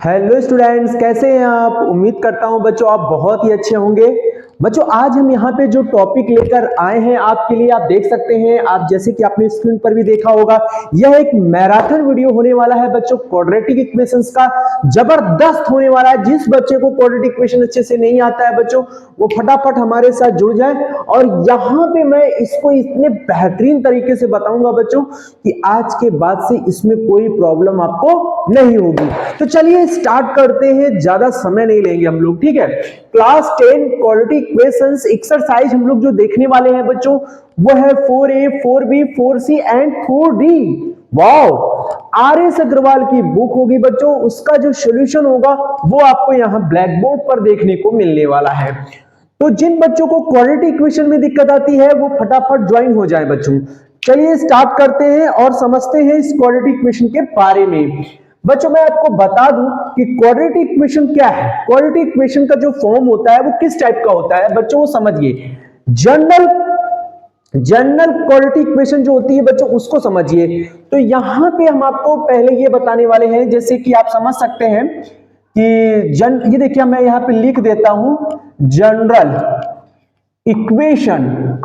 Hello students, कैसे हैं आप। उम्मीद करता हूं बच्चों आप बहुत ही अच्छे होंगे। बच्चों आज हम यहाँ पे जो टॉपिक लेकर आए हैं आपके लिए, आप देख सकते हैं, आप जैसे कि आपने स्क्रीन पर भी देखा होगा, यह एक मैराथन वीडियो होने वाला है बच्चों। क्वाड्रेटिक इक्वेशंस का जबरदस्त होने वाला है। जिस बच्चे को क्वाड्रेटिक इक्वेशन अच्छे से नहीं आता है बच्चों, वो फटाफट हमारे साथ जुड़ जाए। और यहाँ पे मैं इसको इतने बेहतरीन तरीके से बताऊंगा बच्चों कि आज के बाद से इसमें कोई प्रॉब्लम आपको नहीं होगी। तो चलिए स्टार्ट करते हैं, ज्यादा समय नहीं लेंगे हम लोग, ठीक है। क्लास 10 क्वाड्रेटिक इक्वेशंस एक्सरसाइज हम लोग जो देखने वाले हैं बच्चों, वो है 4A 4B 4C and 4D। Wow, RS. Agarwal की बुक होगी बच्चों, उसका जो सॉल्यूशन होगा वो आपको यहाँ ब्लैक बोर्ड पर देखने को मिलने वाला है। तो जिन बच्चों को क्वाड्रेटिक इक्वेशन में दिक्कत आती है वो फटाफट ज्वाइन हो जाए बच्चों। चलिए स्टार्ट करते हैं और समझते हैं इस क्वाड्रेटिक इक्वेशन के बारे में। बच्चों मैं आपको बता दूं कि क्वाड्रेटिक इक्वेशन क्या है। क्वाड्रेटिक इक्वेशन का जो फॉर्म होता है वो किस टाइप का होता है बच्चों, वो समझिए। जनरल क्वाड्रेटिक इक्वेशन जो होती है बच्चों, उसको समझिए। तो यहां पे हम आपको पहले ये बताने वाले हैं, जैसे कि आप समझ सकते हैं कि ये देखिए, मैं यहां पे लिख देता हूं जनरल इक्वेशन।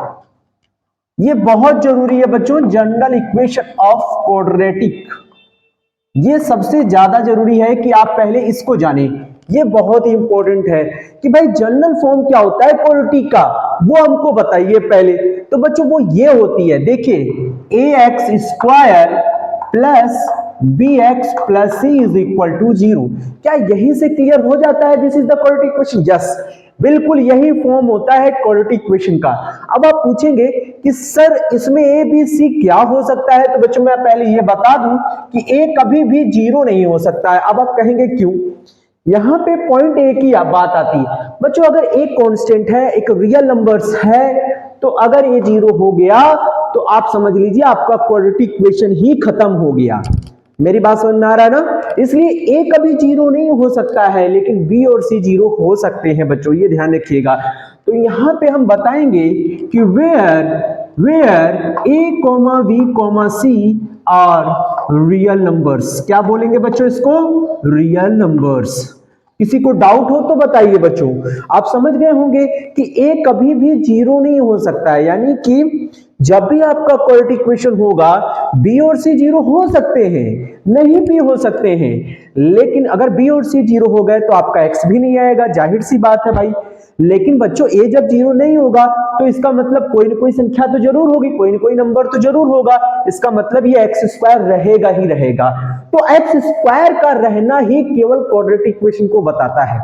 ये बहुत जरूरी है बच्चों, जनरल इक्वेशन ऑफ क्वाड्रेटिक। ये सबसे ज्यादा जरूरी है कि आप पहले इसको जानें। ये बहुत ही इंपॉर्टेंट है कि भाई जनरल फॉर्म क्या होता है क्वाड्रेटिक का, वो हमको बताइए पहले। तो बच्चों वो ये होती है, देखिए, ax square plus bx plus c is equal to 0। क्या यही से क्लियर हो जाता है this is the quadratic equation? Yes, बिल्कुल यही फॉर्म होता है क्वाड्रेटिक इक्वेशन का। अब आप पूछेंगे कि सर इसमें a b c क्या हो सकता है, तो बच्चों मैं पहले ये बता दूं कि a कभी भी 0 नहीं हो सकता है। अब आप कहेंगे क्यों? यहां पे पॉइंट एक ही बात आती है बच्चों, अगर एक कांस्टेंट है, एक रियल नंबर्स है, तो अगर ये 0 हो गया तो आप समझ लीजिए आपका क्वाड्रेटिक इक्वेशन ही खत्म हो गया। मेरी बात समझ में आ रहा है ना? इसलिए a कभी 0 नहीं हो सकता है, लेकिन b और c 0 हो सकते हैं बच्चों, ये ध्यान रखिएगा। तो यहां पे हम बताएंगे कि where a, b, c are real numbers. क्या बोलेंगे बच्चों इसको? Real numbers. किसी को डाउट हो तो बताइए बच्चों। आप समझ गए होंगे कि a कभी भी 0 नहीं हो सकता है, यानी कि जब भी आपका क्वाड्रेटिक इक्वेशन होगा b और c 0 हो सकते हैं, नहीं भी हो सकते हैं। लेकिन अगर b और c 0 हो गए तो आपका x भी नहीं आएगा, जाहिर सी बात है भाई। लेकिन बच्चों a जब 0 नहीं होगा तो इसका मतलब कोई ना कोई संख्या तो जरूर होगी, कोई ना कोई नंबर तो जरूर होगा। इसका मतलब ये एक्स स्क्वायर रहेगा ही रहेगा। तो एक्स स्क्वायर का रहना ही केवल क्वाड्रेटिक इक्वेशन को बताता है,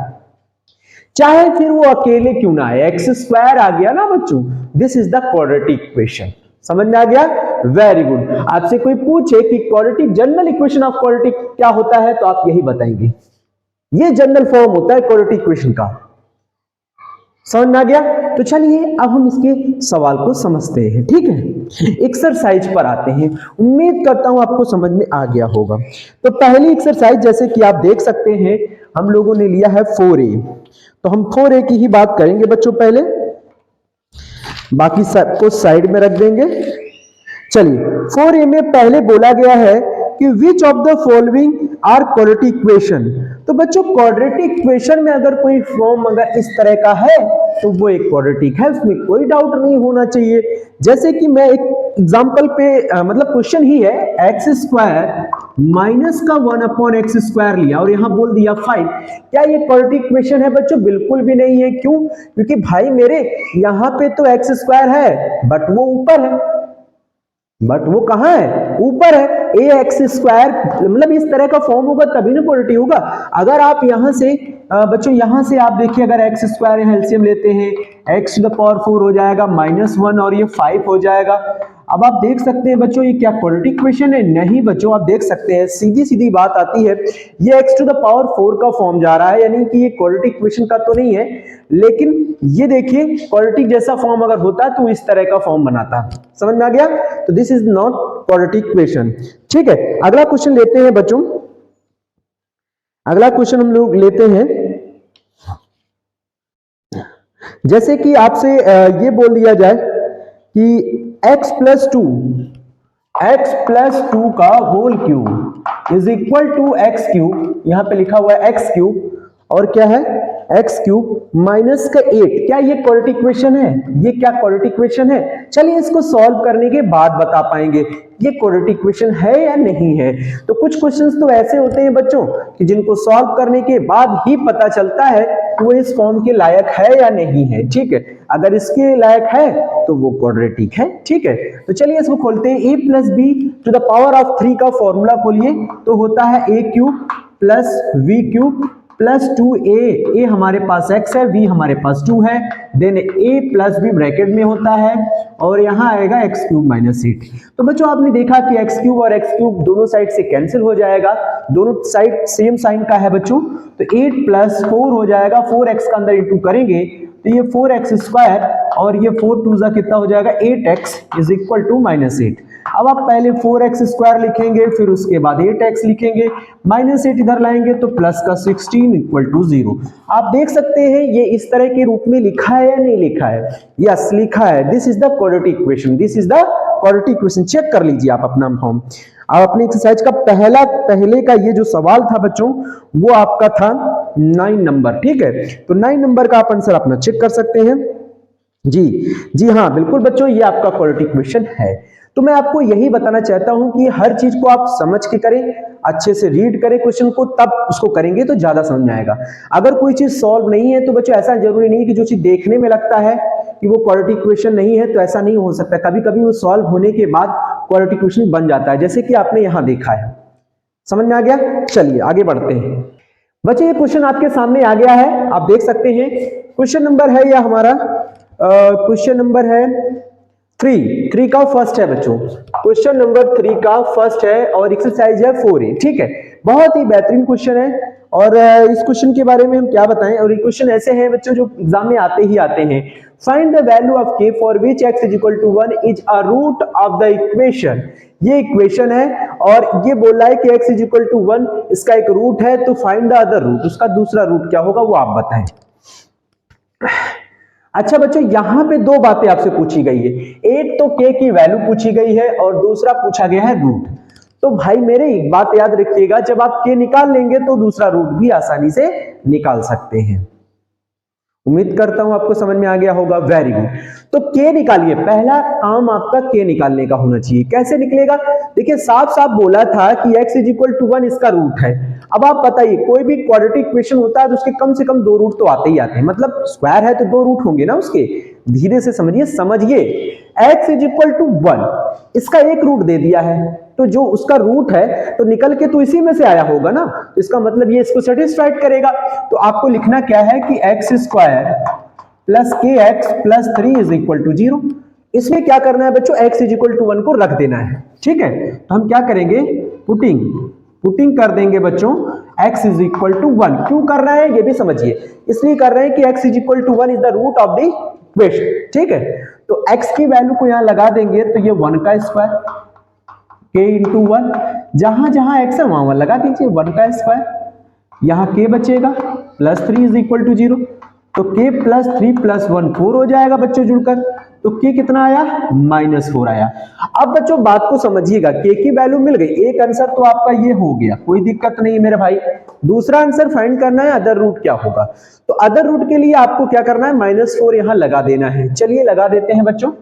चाहे फिर वो अकेले क्यों ना आए। एक्स स्क्वायर आ गया ना बच्चों, this is the quadratic equation. समझ में आ गया? Very good. आपसे कोई पूछे कि quadratic general equation of quadratic क्या होता है, तो आप यही बताएंगे, ये जनरल फॉर्म होता है क्वाड्रेटिक इक्वेशन का। समझ में आ गया? तो चलिए अब हम इसके सवाल को समझते हैं, ठीक है। एक्सरसाइज पर आते हैं, उम्मीद करता हूं आपको समझ में आ गया होगा। तो पहली एक्सरसाइज जैसे कि आप देख सकते हैं, हम लोगों ने लिया है 4A। तो हम 4A की ही बात करेंगे बच्चों पहले, बाकी सबको साइड में रख देंगे। चलिए 4A में पहले बोला गया है कि which of the following are quadratic equation. तो बच्चों क्वाड्रेटिक इक्वेशन में अगर कोई फॉर्म अगर इस तरह का है तो वो एक क्वाड्रेटिक है, उसमें कोई डाउट नहीं होना चाहिए। जैसे कि मैं एक एग्जांपल पे मतलब क्वेश्चन ही है, एक्स स्क्वायर माइनस का 1/x स्क्वायर लिया और यहां बोल दिया 5। क्या ये क्वाड्रेटिक इक्वेशन है बच्चों? बिल्कुल भी नहीं है। क्यों? क्योंकि भाई मेरे यहां पे तो एक्स स्क्वायर है बट वो ऊपर है, बट वो कहां है? ऊपर है। ए एक्स स्क्वायर मतलब इस तरह का फॉर्म होगा तभी ना क्वाड्रेटिक होगा। अगर आप यहां से बच्चों यहां से आप देखिए, अगर एक्स स्क्वायर एलसीएम लेते हैं, एक्स टू द पावर 4 हो जाएगा, -1 और ये 5 हो जाएगा। अब आप देख सकते हैं बच्चों ये क्या क्वाड्रेटिक इक्वेशन है? नहीं बच्चों, आप देख सकते हैं सीधी सीधी बात आती है, ये एक्स टू द पावर 4 का फॉर्म जा रहा है, यानी कि ये क्वाड्रेटिक इक्वेशन का तो नहीं है। लेकिन ये देखिए क्वाड्रेटिक जैसा फॉर्म अगर होता तो इस तरह का फॉर्म बनाता। समझ में आ गया? तो this is not quadratic equation, ठीक है। अगला क्वेश्चन लेते हैं बच्चों, अगला क्वेश्चन हम लोग लेते हैं। जैसे कि आपसे ये बोल दिया जाए कि x प्लस टू का whole cube is equal to x cube, यहां पे लिखा हुआ है एक्स क्यूब और क्या है एक्स क्यूब माइनस का 8। क्या ये क्वाड्रेटिक इक्वेशन है? ये क्या क्वाड्रेटिक इक्वेशन है? चलिए इसको सॉल्व करने के बाद बता पाएंगे ये क्वाड्रेटिक इक्वेशन है या नहीं है। तो कुछ क्वेश्चंस तो ऐसे होते हैं बच्चों कि जिनको सॉल्व करने के बाद ही पता चलता है कि वो इस फॉर्म के लायक है या नहीं है। ठीक है, अगर इसके लायक है तो वो क्वाड्रेटिक है। ठीक है, तो चलिए इसको खोलते हैं। a plus b to the power of 3 का फॉर्मूला खोलिए तो होता है a cube plus b cube plus 2a हमारे पास x है, v हमारे पास 2 है, then a plus b bracket में होता है और यहां आएगा x क्यूब माइनस 8। तो बच्चों आपने देखा कि x क्यूब और x क्यूब दोनों साइड से कैंसिल हो जाएगा, दोनों साइड सेम साइन का है बच्चों, तो 8 प्लस 4 हो जाएगा, 4x का अंदर इंटू करेंगे तो ये 4x स्क्वायर और ये 4 टू जा कितना हो जाएगा 8x is equal to minus 8। अब आप पहले 4x स्क्वायर लिखेंगे फिर उसके बाद 8x लिखेंगे, माइनस 8 इधर लाएंगे तो प्लस का 16 इक्वल टू 0। आप देख सकते हैं ये इस तरह के रूप में लिखा है या नहीं लिखा है? यस लिखा है। This is the quadratic equation, this is the quadratic equation. Check कर लीजिए आप अपना फॉर्म। आप अपनी एक्सरसाइज का पहले का ये जो सवाल था बच्चों वो आपका था 9 नंबर। ठीक है, तो 9 नंबर का आप आंसर अपना चेक कर सकते हैं। जी हाँ बिल्कुल बच्चों, ये आपका क्वाड्रेटिक इक्वेशन है। तो मैं आपको यही बताना चाहता हूं कि हर चीज को आप समझ के करें, अच्छे से रीड करें क्वेश्चन को, तब उसको करेंगे तो ज्यादा समझ में आएगा। अगर कोई चीज सॉल्व नहीं है तो बच्चों ऐसा जरूरी नहीं कि जो चीज देखने में लगता है कि वो क्वाड्रेटिक इक्वेशन नहीं है तो ऐसा नहीं हो सकता। कभी कभी वो सॉल्व होने के बाद क्वाड्रेटिक इक्वेशन बन जाता है, जैसे कि आपने यहां देखा है। समझ में आ गया? चलिए आगे बढ़ते हैं बच्चे। ये क्वेश्चन आपके सामने आ गया है, आप देख सकते हैं। क्वेश्चन नंबर है या हमारा क्वेश्चन नंबर है 3 का फर्स्ट है बच्चों। क्वेश्चन नंबर 3 का फर्स्ट है और एक्सरसाइज है 4A। ठीक है, बहुत ही बेहतरीन क्वेश्चन है और इस क्वेश्चन के बारे में हम क्या बताएं। और ये क्वेश्चन ऐसे हैं बच्चों जो एग्जाम में आते ही आते हैं। Find the value of k for which x is equal to 1 is a root of the equation. ये इक्वेशन है और ये बोल रहा है कि x इज इक्वल टू 1 इसका एक रूट है, तो फाइंड द अदर रूट, उसका दूसरा रूट क्या होगा वो आप बताएं। अच्छा बच्चों, यहां पे दो बातें आपसे पूछी गई है, एक तो k की वैल्यू पूछी गई है और दूसरा पूछा गया है रूट। तो भाई मेरे एक बात याद रखिएगा, जब आप k निकाल लेंगे तो दूसरा रूट भी आसानी से निकाल सकते हैं। उम्मीद करता हूं आपको समझ में आ गया होगा। Very good. तो k निकालिए, पहला काम आपका k निकालने का होना चाहिए। कैसे निकलेगा? देखिए साफ साफ बोला था कि x इज इक्वल टू 1 इसका रूट है। अब आप बताइए कोई भी क्वाड्रेटिक इक्वेशन होता है तो उसके कम से कम 2 रूट तो आते ही आते हैं, मतलब स्क्वायर है तो 2 रूट होंगे ना उसके। धीरे से समझिए x इज इक्वल टू 1, इसका एक रूट दे दिया है तो जो उसका रूट है तो निकल के तो इसी में से आया होगा ना, तो इसका मतलब ये इसको सेटिस्फाइड करेगा। तो आपको लिखना क्या है कि x square plus kx plus 3 is equal to 0। इसमें क्या करना है बच्चों, x इज इक्वल टू 1 को रख देना है। ठीक है, तो हम क्या करेंगे, पुटिंग कर देंगे बच्चों x इज इक्वल टू 1। क्यों कर रहे हैं ये भी समझिए, इसलिए कर रहे हैं कि x is equal to 1 is the root of the equation. ठीक है, तो x की वैल्यू को यहां लगा देंगे तो ये 1 का स्क्वायर k इंटू 1, जहां जहां x है वहां लगा दीजिए 1 का स्क्वायर, यहां k बचेगा प्लस 3 इज इक्वल टू 0। तो k प्लस 3 प्लस 1 4 हो जाएगा बच्चों जुड़कर, तो k कितना आया -4 आया। अब बच्चों बात को समझिएगा, k की वैल्यू मिल गई, एक आंसर तो आपका ये हो गया, कोई दिक्कत नहीं मेरे भाई। दूसरा आंसर फाइंड करना है अदर रूट क्या होगा। तो अदर रूट के लिए आपको क्या करना है, -4 यहां लगा देना है। चलिए लगा देते हैं बच्चों,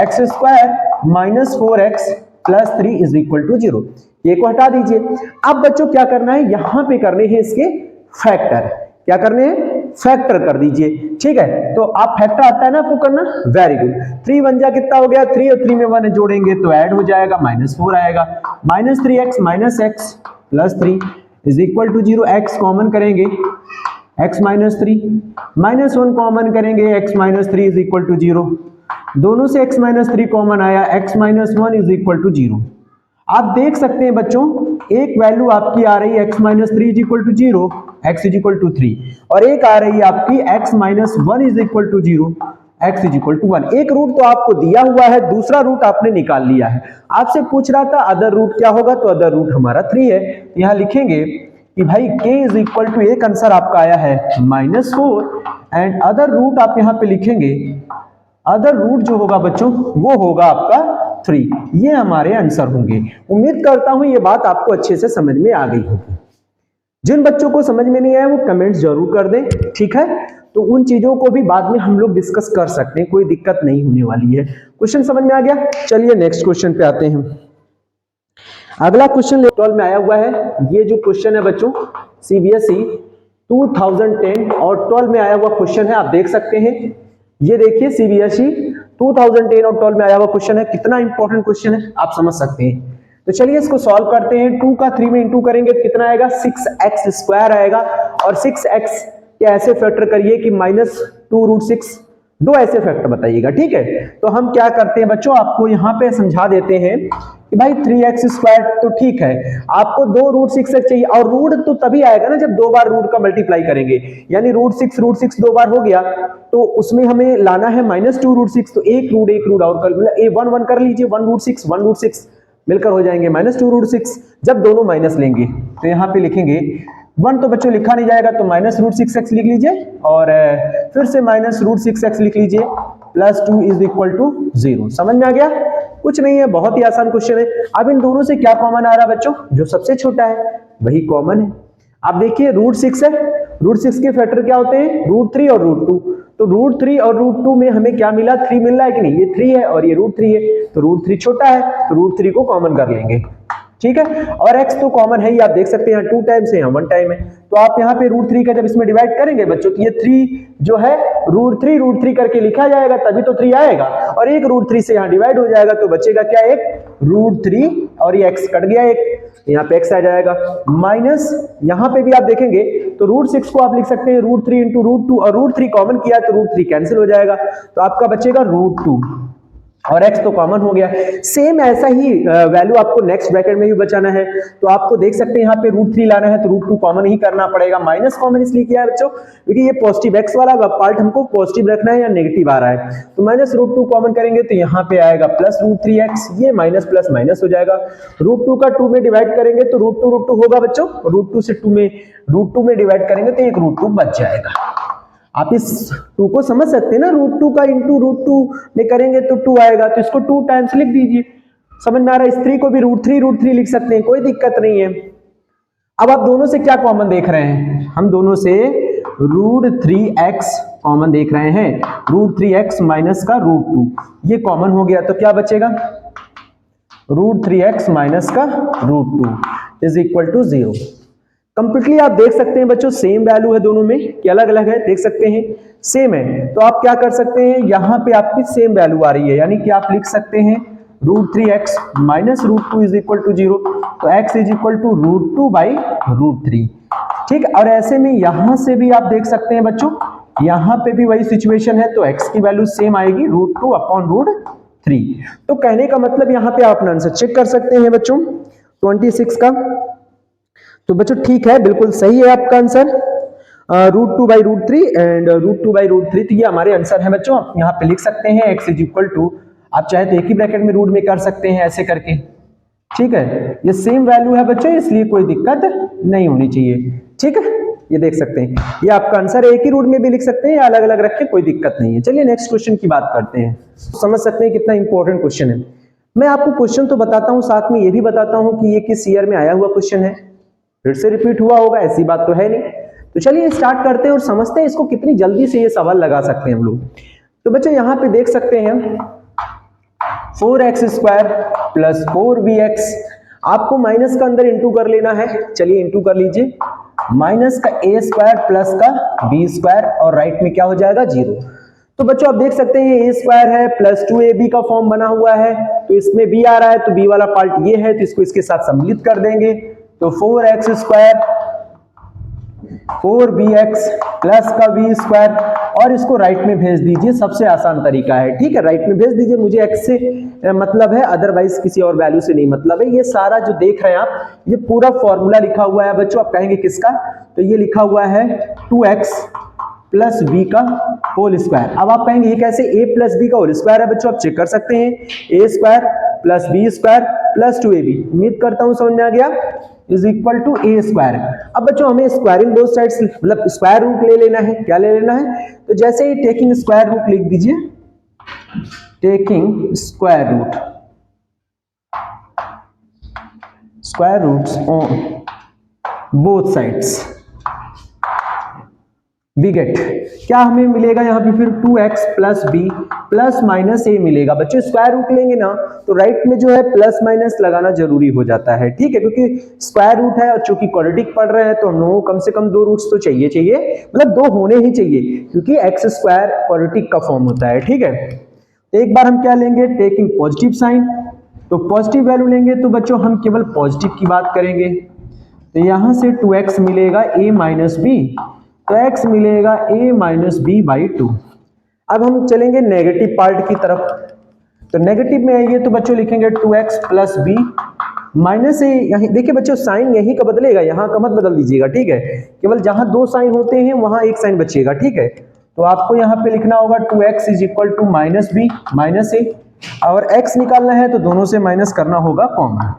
x square -4x plus 3 is equal to 0। ये को हटा दीजिए। अब बच्चों क्या करना है, यहां पे करने हैं इसके फैक्टर। क्या करने हैं, फैक्टर कर दीजिए। ठीक है, तो आप फैक्टर आता है ना आपको करना, वेरी गुड। 3 1 जा कितना हो गया, 3 और 3 में 1 जोड़ेंगे तो ऐड हो जाएगा, -4 आएगा। -3x minus x plus 3 is equal to 0। x common करेंगे x माइनस 3, -1 कॉमन करेंगे x minus 3 is equal to 0। दोनों से x माइनस 3 कॉमन आया, x minus 1 is equal to 0। आप देख सकते हैं बच्चों एक वैल्यू आपकी आ रही है x minus 3 is equal to 0, x is equal to 3, और एक आ रही है आपकी x minus 1 is equal to 0, x is equal to 1। एक रूट तो आपको दिया हुआ है, दूसरा रूट आपने निकाल लिया है। आपसे पूछ रहा था अदर रूट क्या होगा, तो अदर रूट हमारा 3 है। यहां लिखेंगे कि भाई k इज इक्वल टू, एक आंसर आपका आया है -4 एंड अदर रूट आप यहां पे लिखेंगे, अदर रूट जो होगा बच्चों वो होगा आपका 3। ये हमारे आंसर होंगे। उम्मीद करता हूं ये बात आपको अच्छे से समझ में आ गई होगी। जिन बच्चों को समझ में नहीं आया वो कमेंट्स जरूर कर दें, ठीक है। तो उन चीजों को भी बाद में हम लोग डिस्कस कर सकते हैं, कोई दिक्कत नहीं होने वाली है। क्वेश्चन समझ में आ गया? चलिए नेक्स्ट क्वेश्चन पे आते हैं। अगला क्वेश्चन 12 में आया हुआ है। ये जो क्वेश्चन है बच्चों सीबीएसई 2010 और 12 में आया हुआ क्वेश्चन है, आप देख सकते हैं। ये देखिए सीबीएसई 2010 और 12 में आया हुआ क्वेश्चन है। कितना इंपॉर्टेंट क्वेश्चन है आप समझ सकते हैं। तो चलिए इसको सॉल्व करते हैं। 2 का 3 में इंटू करेंगे तो कितना आएगा? 6x² आएगा। और 6x के ऐसे फैक्टर करिए कि -2√6, दो ऐसे फैक्टर बताइएगा, ठीक है। तो हम क्या करते हैं बच्चों, आपको यहाँ पे समझा देते हैं कि भाई 3x² तो ठीक है, आपको 2√6x चाहिए। और रूट तो तभी आएगा ना जब 2 बार रूट का मल्टीप्लाई करेंगे, यानी √6 2 बार हो गया तो उसमें हमें लाना है -2√6। तो एक रूट और कर, मतलब 1 कर लीजिए, 1√6 मिलकर हो जाएंगे -2√6। जब दोनों माइनस लेंगे तो यहाँ पे लिखेंगे 1 तो बच्चों लिखा नहीं जाएगा, तो -√6x लिख लीजिए और फिर से -√6x लिख लीजिए, +2 = 0। समझ में आ गया? कुछ नहीं है, बहुत ही आसान क्वेश्चन है। अब इन दोनों से क्या कॉमन आ रहा है बच्चों? जो सबसे छोटा है वही कॉमन है। आप देखिए √6 है, √6 के फैक्टर क्या होते हैं? √3 और √2। तो √3 और √2 में हमें क्या मिला? 3 मिल रहा है कि नहीं? ये 3 है और ये √3 है, तो √3 छोटा है तो √3 को कॉमन कर लेंगे, ठीक है। और x तो कॉमन है ही, आप देख सकते हैं 2 टाइम्स है, यहाँ 1 टाइम है। तो आप यहाँ पे √3 का जब इसमें डिवाइड करेंगे बच्चों तो ये 3 जो है √3 करके लिखा जाएगा, तभी तो 3 आएगा। और एक √3 से यहाँ डिवाइड हो जाएगा तो बचेगा क्या? एक √3 और ये x कट गया, एक यहाँ पे x आ जाएगा माइनस। यहाँ पे भी आप देखेंगे तो √6 को आप लिख सकते हैं √3 × √2 और √3 कॉमन किया तो √3 कैंसिल हो जाएगा, तो आपका बचेगा √2 और x तो कॉमन हो गया। सेम ऐसा ही वैल्यू आपको नेक्स्ट ब्रैकेट में भी बचाना है, तो आपको देख सकते हैं यहाँ पे √3 लाना है तो √2 कॉमन ही करना पड़ेगा। माइनस कॉमन इसलिए किया है बच्चों क्योंकि ये पॉजिटिव x वाला पार्ट हमको पॉजिटिव रखना है या नेगेटिव आ रहा है, तो -√2 कॉमन करेंगे तो यहाँ पे आएगा +√3x, ये माइनस प्लस माइनस हो जाएगा। √2 का 2 में डिवाइड करेंगे तो √2 होगा बच्चों, √2 से √2 में डिवाइड करेंगे तो एक √2 बच जाएगा। आप इस 2 को समझ सकते हैं ना, √2 का इंटू √2 में करेंगे तो 2 आएगा, तो इसको 2 टाइम्स लिख दीजिए। समझ में आ रहा है? इस 3 को भी √3 लिख सकते हैं, कोई दिक्कत नहीं है। अब आप दोनों से क्या कॉमन देख रहे हैं? हम दोनों से √3x कॉमन देख रहे हैं। √3x माइनस का √2 ये कॉमन हो गया तो क्या बचेगा? √3x माइनस का √2 = 0। कंप्लीटली आप देख सकते हैं बच्चों सेम वैल्यू है दोनों में कि अलग अलग है, देख सकते हैं सेम है। तो आप क्या कर सकते हैं, यहाँ पे आपकी सेम वैल्यू आ रही है, यानी कि आप लिख सकते हैं √3x माइनस √2 = 0, तो x = √2/√3, ठीक। और ऐसे में यहां से भी आप देख सकते हैं बच्चों, यहाँ पे भी वही सिचुएशन है, तो x की वैल्यू सेम आएगी √2/√3। तो कहने का मतलब यहाँ पे आप अपना आंसर चेक कर सकते हैं बच्चों 26 का। तो बच्चों ठीक है, बिल्कुल सही है आपका आंसर √2/√3 एंड √2/√3। तो ये हमारे आंसर है बच्चों। आप यहाँ पे लिख सकते हैं x = आप चाहे तो एक ही ब्रैकेट में रूट में कर सकते हैं ऐसे करके, ठीक है। ये सेम वैल्यू है बच्चों, इसलिए कोई दिक्कत नहीं होनी चाहिए, ठीक है। ये देख सकते हैं, ये आपका आंसर एक ही रूट में भी लिख सकते हैं या अलग अलग रखें, कोई दिक्कत नहीं है। चलिए नेक्स्ट क्वेश्चन की बात करते हैं। समझ सकते हैं कितना इंपॉर्टेंट क्वेश्चन है। मैं आपको क्वेश्चन तो बताता हूँ, साथ में ये भी बताता हूँ कि ये किस ईयर में आया हुआ क्वेश्चन है, फिर से रिपीट हुआ होगा ऐसी बात तो है नहीं। तो चलिए स्टार्ट करते हैं और समझते हैं इसको कितनी जल्दी से ये सवाल लगा सकते हैं हम लोग। तो बच्चों यहाँ पे देख सकते हैं 4x² + 4bx, आपको माइनस का अंदर इंटू कर लेना है। चलिए इंटू कर लीजिए, माइनस का a² प्लस का b² और राइट में क्या हो जाएगा 0। तो बच्चों आप देख सकते हैं ये a² है प्लस 2ab का फॉर्म बना हुआ है, तो इसमें b आ रहा है तो b वाला पार्ट ये है, तो इसको इसके साथ सम्मिलित कर देंगे। तो 4x² 4bx प्लस का b² और इसको राइट में भेज दीजिए, सबसे आसान तरीका है, ठीक है। राइट में भेज दीजिए, मुझे x से मतलब है, अदरवाइज किसी और वैल्यू से नहीं मतलब है। ये सारा जो देख रहे हैं आप, ये पूरा फॉर्मूला लिखा हुआ है बच्चों। आप कहेंगे किसका? तो ये लिखा हुआ है 2x प्लस b का होल स्क्वायर। अब आप कहेंगे ये कैसे? a प्लस b का होल स्क्वायर है बच्चों, आप चेक कर सकते हैं, a² plus b² plus 2ab। उम्मीद करता हूं समझ में आ गया, =a²। अब बच्चों हमें स्क्वायरिंग बोथ साइड्स, मतलब स्क्वायर रूट ले लेना है। क्या ले लेना है? तो जैसे ही टेकिंग स्क्वायर रूट लिख दीजिए, taking square root, square roots on both sides we get, क्या हमें मिलेगा यहाँ पे फिर 2x plus b plus minus a मिलेगा। बच्चों स्क्वायर रूट लेंगे ना तो राइट में जो है प्लस माइनस लगाना जरूरी हो जाता है, ठीक है, क्योंकि स्क्वायर रूट है और चूंकि क्वाड्रेटिक पढ़ रहे हैं तो हम लोगों को कम से कम 2 रूट्स तो चाहिए, मतलब 2 होने ही चाहिए, क्योंकि एक्स स्क्वायर क्वाड्रेटिक का फॉर्म होता है, ठीक है। तो एक बार हम क्या लेंगे, टेकिंग पॉजिटिव साइन, तो पॉजिटिव वैल्यू लेंगे तो बच्चों हम केवल पॉजिटिव की बात करेंगे, तो यहां से 2x मिलेगा a माइनस बी, तो x मिलेगा a माइनस बी बाई 2। अब हम चलेंगे नेगेटिव पार्ट की तरफ, तो नेगेटिव में आइए तो बच्चों लिखेंगे 2x प्लस बी माइनस ए, यहीं देखिए बच्चों साइन यहीं का बदलेगा, यहां का मत बदल दीजिएगा, ठीक है, केवल जहां 2 साइन होते हैं वहां एक साइन बचेगा, ठीक है। तो आपको यहां पे लिखना होगा 2x is equal to minus b minus a, और x निकालना है तो दोनों से माइनस करना होगा कॉमन,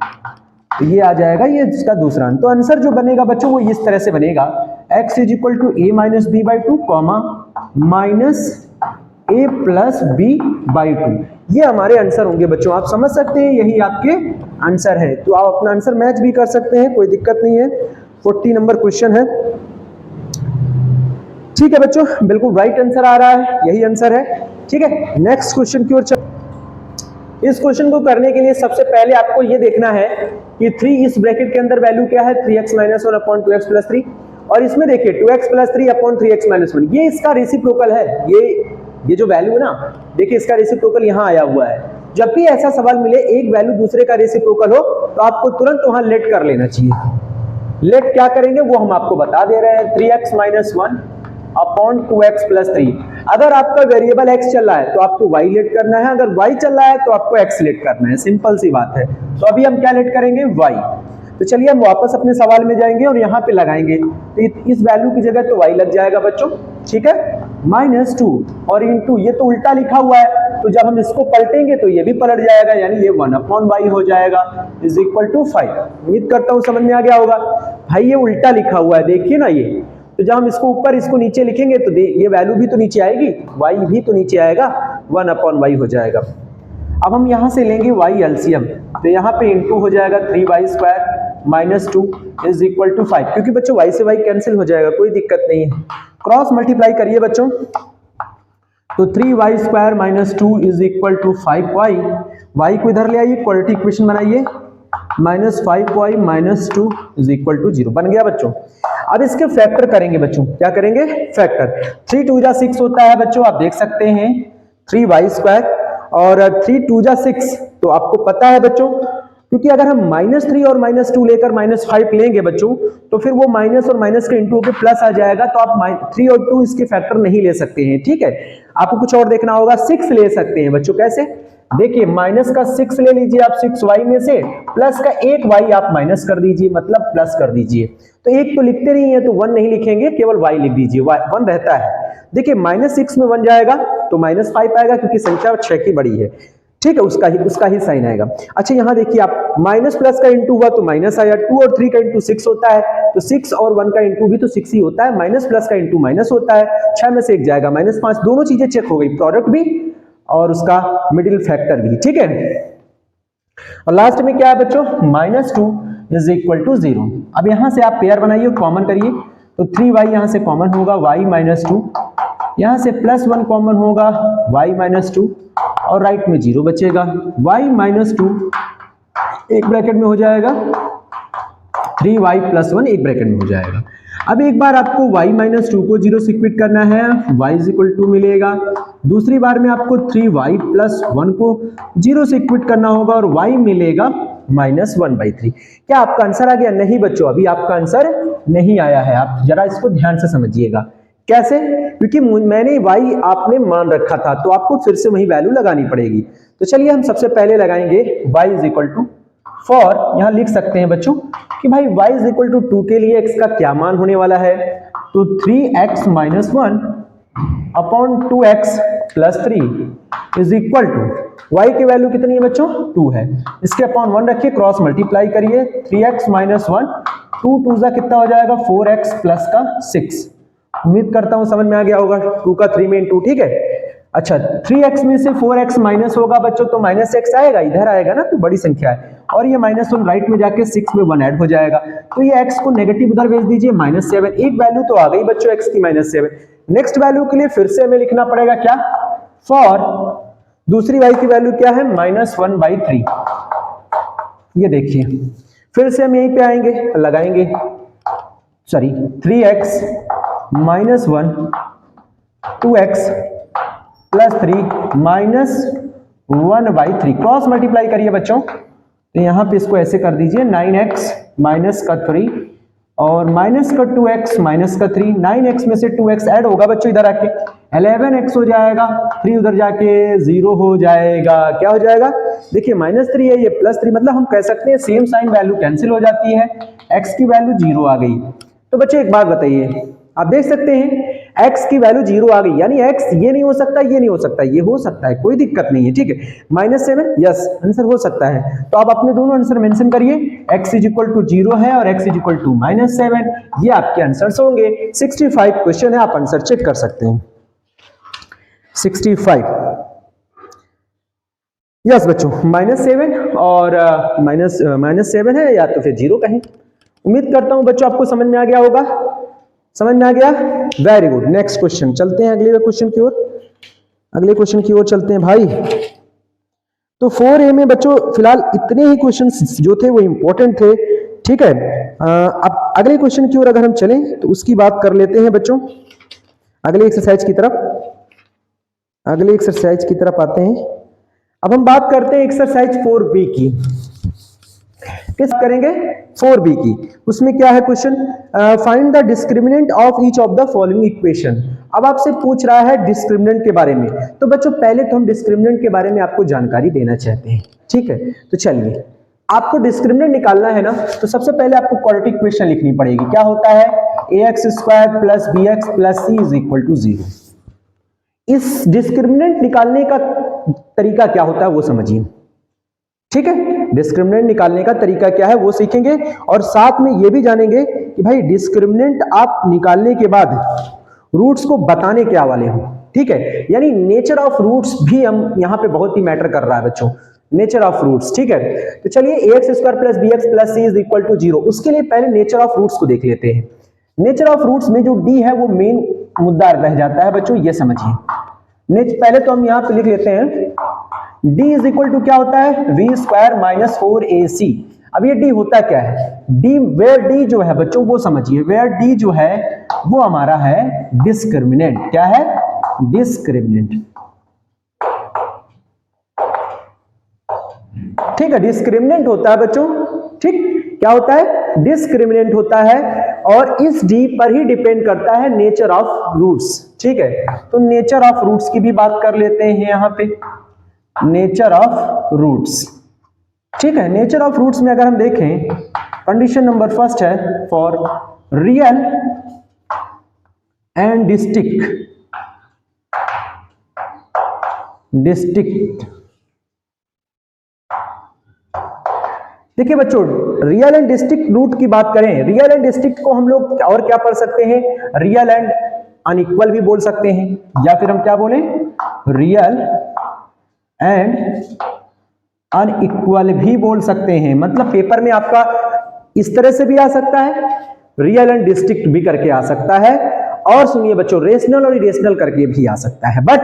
तो ये आ जाएगा, ये इसका दूसरा। तो आंसर जो बनेगा बच्चों वो इस तरह से बनेगा, x is equal to a minus b by 2 comma minus a plus b by 2, ये हमारे आंसर होंगे बच्चों। आप समझ सकते हैं यही आपके आंसर है, तो आप अपना आंसर मैच भी कर सकते हैं, कोई दिक्कत नहीं है। 40 नंबर क्वेश्चन है, ठीक है बच्चों, बिल्कुल राइट आंसर आ रहा है, यही आंसर है, ठीक है। नेक्स्ट क्वेश्चन की ओर चल, इस क्वेश्चन को करने के लिए सबसे पहले आपको ये देखना है कि 3 इस ब्रैकेट के अंदर वैल्यू क्या है, 3x minus 1 upon 2x plus 3, और इसमें देखिए 2x plus 3 upon 3x minus 1, ये इसका रेसिप्रोकल है, ये जो वैल्यू है ना, देखिए इसका रेसिप्रोकल यहाँ आया हुआ है। जब भी ऐसा सवाल मिले एक वैल्यू दूसरे का रेसिप्रोकल हो तो आपको तुरंत वहां लेट कर लेना चाहिए। लेट क्या करेंगे वो हम आपको बता दे रहे हैं, 3x minus 1 upon 2x plus 3। अगर आपका वेरिएबल x चल रहा है तो आपको y लेट करना है, अगर y चल रहा है तो आपको x लेट करना है, सिंपल सी बात है। तो अभी हम क्या लेट करेंगे, y। तो चलिए हम वापस अपने सवाल में जाएंगे और यहाँ पे लगाएंगे, तो इस वैल्यू की जगह तो y लग जाएगा बच्चों, ठीक है, माइनस 2 और इंटू, ये तो उल्टा लिखा हुआ है, तो जब हम इसको पलटेंगे तो ये भी पलट जाएगा, यानी ये 1 अपॉन y हो जाएगा इज इक्वल टू 5। उम्मीद करता हूं समझ में आ गया होगा। भाई ये उल्टा लिखा हुआ है, देखिए ना, ये तो जब हम इसको ऊपर इसको नीचे लिखेंगे तो ये वैल्यू भी तो नीचे आएगी, y भी तो नीचे आएगा, 1 अपॉन y हो जाएगा। अब हम यहां से लेंगे y एलसीएम, तो यहाँ पे इंटू हो जाएगा 3y square minus 2 is equal to 5, क्योंकि बच्चों y से y कैंसिल हो जाएगा, कोई दिक्कत नहीं है। क्रॉस मल्टीप्लाई करिए बच्चों, तो 3y square minus 2 is equal to 5y, y को इधर ले आइए, क्वाड्रेटिक इक्वेशन बनाइए, minus 5y minus 2 is equal to 0, बन गया बच्चों। अब इसके फैक्टर करेंगे बच्चों, क्या करेंगे, फैक्टर। 3 2 जा 6 होता है बच्चों, आप देख सकते हैं 3y स्क्वायर, और 3 2 जा 6, तो आपको पता है बच्चों, क्योंकि अगर हम -3 और -2 लेकर -5 लेंगे बच्चों तो फिर वो माइनस और माइनस के इंटू होकर प्लस आ जाएगा, तो आप 3 और 2 इसके फैक्टर नहीं ले सकते हैं, ठीक है। आपको कुछ और देखना होगा, 6 ले सकते हैं बच्चों, कैसे, देखिए माइनस का 6 ले लीजिए आप 6y में से, प्लस का 1y आप माइनस कर दीजिए, मतलब प्लस कर दीजिए, तो एक तो लिखते नहीं है तो 1 नहीं लिखेंगे, केवल y लिख दीजिए, 1 रहता है। देखिए -6 में 1 जाएगा तो -5 आएगा, क्योंकि संख्या 6 की बड़ी है, ठीक है, उसका ही साइन आएगा। अच्छा यहाँ देखिए आप, माइनस प्लस का इंटू हुआ तो माइनस आया, 2 और 3 का इंटू 6 होता है, तो 6 और 1 का इंटू भी तो 6 ही होता है, माइनस प्लस का इंटू माइनस होता है, 6 में से 1 जाएगा -5, दोनों चीजें चेक हो गई, प्रोडक्ट भी और उसका मिडिल फैक्टर भी, ठीक है। और लास्ट में क्या है बच्चों, -2 इज इक्वल टू 0। अब यहां से आप पेयर बनाइए, कॉमन करिए, तो 3y यहां से कॉमन होगा, y माइनस 2, यहां से +1 कॉमन होगा, y माइनस 2, और राइट में 0 बचेगा, y माइनस 2 एक ब्रैकेट में हो जाएगा, 3y प्लस 1 एक ब्रैकेट में हो जाएगा। अब एक बार आपको y माइनस 2 को 0 से इक्वेट करना है, y इज इक्वल टू मिलेगा, दूसरी बार में आपको 3y प्लस 1 को 0 से इक्वेट करना होगा और y मिलेगा -1/3। क्या आपका आंसर आ गया? नहीं बच्चों, अभी आपका आंसर नहीं आया है, आप जरा इसको ध्यान से समझिएगा। कैसे? क्योंकि मैंने y आपने मान रखा था, तो आपको फिर से वही वैल्यू लगानी पड़ेगी। तो चलिए हम सबसे पहले लगाएंगे y is equal to, for यहां लिख सकते हैं बच्चों कि भाई y इज इक्वल टू 2 के लिए x का क्या मान होने वाला है, तो 3x minus 1 upon 2x plus 3 is equal to, y की वैल्यू कितनी है बच्चों, 2 है, इसके अपॉन 1 रखिए, क्रॉस मल्टीप्लाई करिए, 3x माइनस 1, 2 2 जा कितना हो जाएगा, 4x प्लस का 6। उम्मीद करता हूं समझ में आ गया होगा, 2 का 3 में इंटू, ठीक है। अच्छा 3x में से 4x माइनस होगा बच्चों, तो -x आएगा, इधर आएगा ना, तो बड़ी संख्या है, और ये -1 राइट में जाके 6 में 1 ऐड हो जाएगा, तो ये x को नेगेटिव उधर भेज दीजिए -7। एक वैल्यू तो आ गई बच्चों x की -7। नेक्स्ट वैल्यू के लिए फिर से हमें लिखना पड़ेगा क्या, फॉर दूसरी y की वैल्यू क्या है -1/3। ये देखिए फिर से हम यहीं पे आएंगे, लगाएंगे, sorry 3x -1 2x + 3 -1/3 cross multiply करिए बच्चों, तो यहां पे इसको ऐसे कर दीजिए 9x -3 और -2x -3, 9x में से 2x ऐड होगा बच्चों इधर आके 11x हो जाएगा, 3 उधर जाके 0 हो जाएगा। क्या हो जाएगा, देखिए -3 है, ये +3, मतलब हम कह सकते हैं सेम साइन वैल्यू कैंसिल हो जाती है, x की वैल्यू 0 आ गई। तो बच्चों एक बात बताइए, आप देख सकते हैं x की वैल्यू 0 आ गई, यानी x ये नहीं हो सकता, ये नहीं हो सकता, ये हो सकता है, कोई दिक्कत नहीं है, ठीक है। -7 यस आंसर हो सकता है, तो आप अपने दोनों आंसर मेंशन करिए, x = 0 है और x = -7, ये आपके आंसर्स होंगे। 65 क्वेश्चन है, आप आंसर चेक कर सकते हैं। 65 यस बच्चों, -7 और -7 है, या तो फिर 0 कहें। उम्मीद करता हूं बच्चों आपको समझ में आ गया होगा, समझ में आ गया, वेरी गुड। नेक्स्ट क्वेश्चन चलते हैं, अगले क्वेश्चन की ओर, अगले क्वेश्चन की ओर चलते हैं भाई। तो 4A में बच्चों फिलहाल इतने ही क्वेश्चंस जो थे वो इंपॉर्टेंट थे, ठीक है। अब अगले क्वेश्चन की ओर अगर हम चलें तो उसकी बात कर लेते हैं बच्चों, अगले एक्सरसाइज की तरफ, अगले एक्सरसाइज की तरफ आते हैं। अब हम बात करते हैं एक्सरसाइज 4B की, किस करेंगे 4B की। उसमें क्या है question, find the discriminant of each of the following equation. अब आपसे पूछ रहा है डिस्क्रिमिनेंट के बारे में, तो बच्चों पहले तो हम डिस्क्रिमिनेंट के बारे में आपको जानकारी देना चाहते हैं, ठीक है। तो चलिए, आपको डिस्क्रिमिनेंट निकालना है ना, तो सबसे पहले आपको क्वाड्रेटिक इक्वेशन लिखनी पड़ेगी। क्या होता है, ax² + bx + c = 0। इस डिस्क्रिमिनेंट निकालने का तरीका क्या होता है वो समझिए, ठीक है। डिस्क्रिमिनेंट निकालने का तरीका क्या है वो सीखेंगे, और साथ में ये भी जानेंगे कि भाई डिस्क्रिमिनेंट आप निकालने के बाद रूट्स को बताने क्या वाले हो, ठीक है। यानी नेचर ऑफ रूट्स भी हम यहां पे बहुत ही मैटर कर रहा है बच्चों, नेचर ऑफ रूट्स, ठीक है। तो चलिए ax² + bx + c = 0, उसके लिए पहले नेचर ऑफ रूट्स को देख लेते हैं। नेचर ऑफ रूट्स में जो d है वो मेन मुद्दा रह जाता है बच्चों, ये समझिए। पहले तो हम यहां पे लिख लेते हैं d = क्या होता है, v² - 4ac। अब ये d होता क्या है, d वेयर d जो है बच्चों वो समझिए, वेयर d जो है वो हमारा है डिस्क्रिमिनेंट। क्या है, डिस्क्रिमिनेंट, ठीक है। डिस्क्रिमिनेंट होता है बच्चों, ठीक, क्या होता है, डिस्क्रिमिनेंट होता है, और इस d पर ही डिपेंड करता है नेचर ऑफ रूट्स, ठीक है। तो नेचर ऑफ रूट्स की भी बात कर लेते हैं यहां पे, नेचर ऑफ रूट्स, ठीक है। नेचर ऑफ रूट्स में अगर हम देखें, कंडीशन नंबर फर्स्ट है फॉर रियल एंड डिस्टिंक्ट देखिए बच्चों, रियल एंड डिस्टिंक्ट रूट की बात करें, रियल एंड डिस्टिंक्ट को हम लोग और क्या पढ़ सकते हैं, रियल एंड अनइक्वल भी बोल सकते हैं, या फिर हम क्या बोलें, रियल एंड अनइक्वल भी बोल सकते हैं। मतलब पेपर में आपका इस तरह से भी आ सकता है, रियल एंड डिस्टिंक्ट भी करके आ सकता है, और सुनिए बच्चों रेशनल और इरेशनल करके भी आ सकता है। बट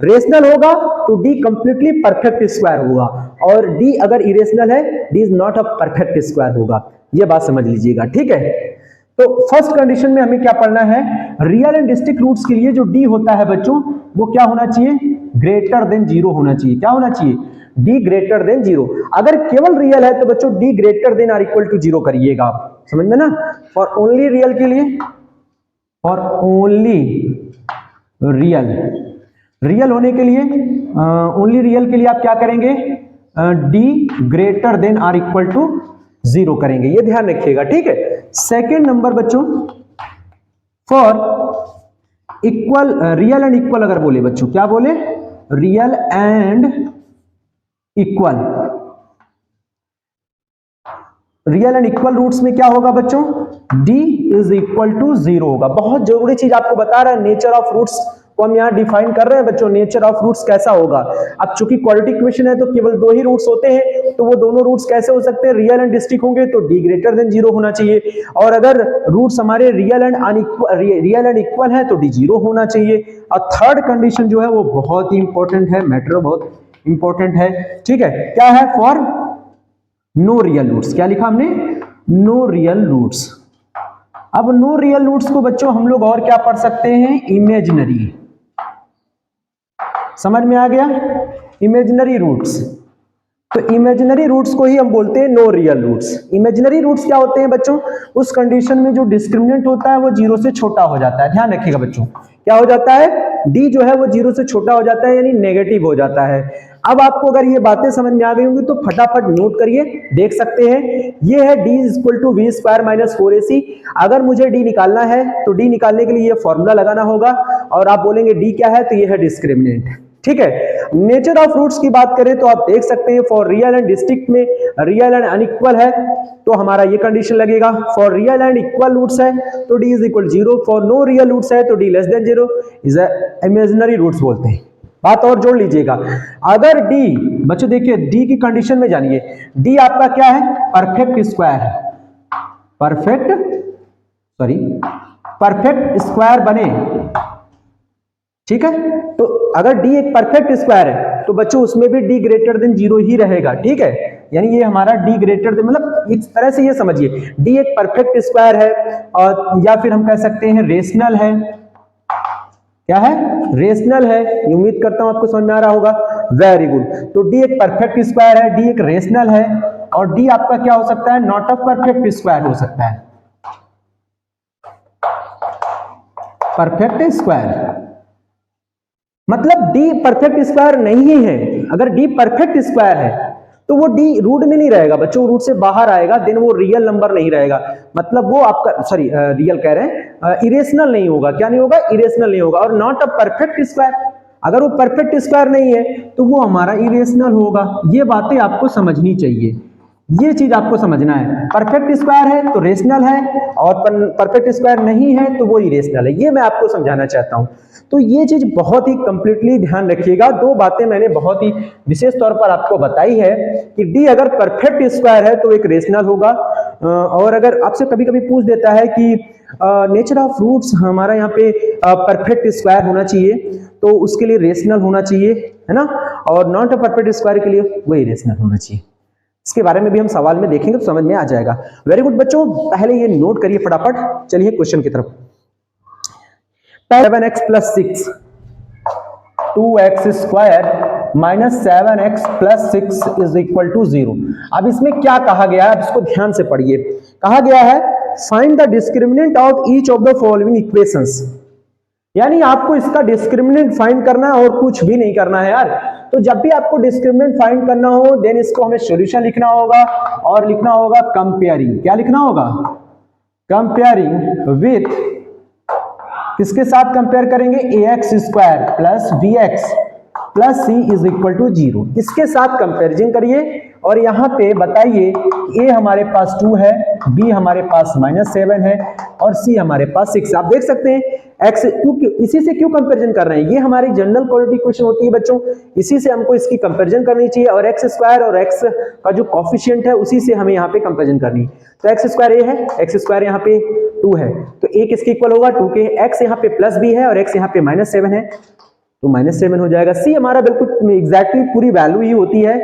रेशनल होगा तो d कंप्लीटली परफेक्ट स्क्वायर होगा, और d अगर इरेशनल है d is not a perfect square होगा, ये बात समझ लीजिएगा, ठीक है। तो फर्स्ट कंडीशन में हमें क्या पढ़ना है, रियल एंड डिस्टिंक्ट रूट्स के लिए जो d होता है बच्चों वो क्या होना चाहिए, ग्रेटर देन 0 होना चाहिए। क्या होना चाहिए, d ग्रेटर देन 0। अगर केवल रियल है तो बच्चों d ग्रेटर देन और इक्वल टू 0 करिएगा आप, समझ में ना। और ओनली रियल के लिए, और ओनली रियल, रियल होने के लिए, ओनली रियल के लिए आप क्या करेंगे, d ग्रेटर देन और इक्वल टू 0 करेंगे, ये ध्यान रखिएगा, ठीक है। सेकेंड नंबर बच्चों, for equal, real and equal अगर बोले बच्चों, क्या बोले, real and equal, real and equal roots में क्या होगा बच्चों, d = 0 होगा। बहुत जरूरी चीज आपको बता रहा है, नेचर ऑफ रूट्स को हम यहाँ डिफाइन कर रहे हैं बच्चों, नेचर ऑफ रूट्स कैसा होगा। अब चूंकि क्वाड्रेटिक इक्वेशन है तो केवल 2 ही रूट्स होते हैं, तो वो दोनों रूट्स कैसे हो सकते हैं, रियल एंड डिस्टिक होंगे तो d ग्रेटर देन 0 होना चाहिए, और अगर रूट्स हमारे रियल एंड इक्वल है तो d 0 होना चाहिए। और थर्ड कंडीशन जो है वो बहुत ही इंपॉर्टेंट है, मैटर बहुत इंपॉर्टेंट है, ठीक है, क्या है, फॉर नो रियल रूट्स। क्या लिखा हमने, नो रियल रूट्स। अब नो रियल रूट्स को बच्चों हम लोग और क्या पढ़ सकते हैं, इमेजिनरी। समझ में आ गया, इमेजिनरी रूट्स। तो इमेजिनरी रूट्स को ही हम बोलते हैं no real roots. Imaginary roots क्या होते हैं बच्चों, उस कंडीशन में जो डिस्क्रिमिनेंट होता है वो 0 से छोटा हो जाता है। ध्यान रखिएगा बच्चों, क्या हो जाता है, d जो है वो 0 से छोटा हो जाता है, यानी नेगेटिव हो जाता है। अब आपको अगर ये बातें समझ में आ गई होंगी तो फटाफट नोट करिए, देख सकते हैं, ये है d = v² - 4ac। अगर मुझे d निकालना है तो d निकालने के लिए ये फॉर्मूला लगाना होगा, और आप बोलेंगे d क्या है, तो ये है डिस्क्रिमिनेंट, ठीक है। नेचर ऑफ रूट्स की बात करें तो आप देख सकते हैं, फॉर रियल एंड डिस्टिक में रियल एंड अनइक्वल है तो हमारा ये कंडीशन लगेगा, for real and equal roots है तो d = 0, for no real roots है तो d < 0 इज इमेजिनरी रूट्स बोलते हैं। बात और जोड़ लीजिएगा, अगर d, बच्चों देखिए d की कंडीशन में जानिए, d आपका क्या है, परफेक्ट स्क्वायर है, परफेक्ट स्क्वायर बने, ठीक है। तो अगर d एक परफेक्ट स्क्वायर है तो बच्चों उसमें भी d ग्रेटर देन 0 ही रहेगा, ठीक है। यानी ये हमारा d ग्रेटर देन, मतलब इस तरह से ये समझिए, d एक परफेक्ट स्क्वायर है, और या फिर हम कह सकते हैं रेशनल है। क्या है, रेशनल है। उम्मीद करता हूं आपको समझ में आ रहा होगा, वेरी गुड। तो d एक परफेक्ट स्क्वायर है, d एक रेशनल है, और d आपका क्या हो सकता है, नॉट अ परफेक्ट स्क्वायर हो सकता है, परफेक्ट स्क्वायर मतलब d परफेक्ट स्क्वायर नहीं है। अगर d परफेक्ट स्क्वायर है तो वो d रूट में नहीं रहेगा बच्चों, रूट से बाहर आएगा, देन वो रियल नंबर नहीं रहेगा, मतलब वो आपका, सॉरी रियल कह रहे हैं, इरेशनल नहीं होगा। क्या नहीं होगा, इरेशनल नहीं होगा। और नॉट अ परफेक्ट स्क्वायर, अगर वो परफेक्ट स्क्वायर नहीं है तो वो हमारा इरेशनल होगा। ये बातें आपको समझनी चाहिए, ये चीज आपको समझना है। परफेक्ट स्क्वायर है तो रेशनल है, और परफेक्ट स्क्वायर नहीं है तो वो इरेशनल है। ये मैं आपको समझाना चाहता हूं। तो ये चीज बहुत ही कंप्लीटली ध्यान रखिएगा। दो बातें मैंने बहुत ही विशेष तौर पर आपको बताई है कि डी अगर परफेक्ट स्क्वायर है तो एक रेशनल होगा, और अगर आपसे कभी कभी पूछ देता है कि नेचर ऑफ रूट्स हमारा यहाँ पे परफेक्ट स्क्वायर होना चाहिए तो उसके लिए रेशनल होना चाहिए, है ना, और नॉट अ परफेक्ट स्क्वायर के लिए वही रेशनल होना चाहिए। इसके बारे में भी हम सवाल में देखेंगे तो समझ में आ जाएगा। वेरी गुड बच्चों, पहले ये नोट करिए फटाफट, चलिए क्वेश्चन की तरफ। 7x + 6 2x² - 7x + 6 = 0। अब इसमें क्या कहा गया है, अब इसको ध्यान से पढ़िए। कहा गया है find the discriminant of each of the following equations, यानी आपको इसका डिस्क्रिमिनेंट फाइंड करना है और कुछ भी नहीं करना है यार। तो जब भी आपको डिस्क्रिमिनेंट फाइंड करना हो देन इसको हमें सॉल्यूशन लिखना होगा, और लिखना होगा कंपेयरिंग। क्या लिखना होगा, कंपेयरिंग विथ, किसके साथ कंपेयर करेंगे, ax² + bx + c = 0। इसके साथ कंपेरिजन करिए, और यहां पे बताइए a हमारे पास 2 है, b हमारे पास -7 है, और c हमारे पास 6। आप देख सकते हैं x, इसी से क्यों कंपैरिजन कर रहे हैं, ये हमारी जनरल क्वाड्रेटिक इक्वेशन होती है बच्चों, इसी से हमको इसकी कंपैरिजन करनी चाहिए, और x² और x का जो कोएफिशिएंट है उसी से हमें यहाँ पे कंपैरिजन करनी है। तो x² a है, x² यहाँ पे 2 है, तो a किसके इक्वल होगा, 2 के। x यहाँ पे +b है और x यहाँ पे -7 है, तो -7 हो जाएगा। c हमारा बिल्कुल एग्जैक्टली पूरी वैल्यू ही होती है,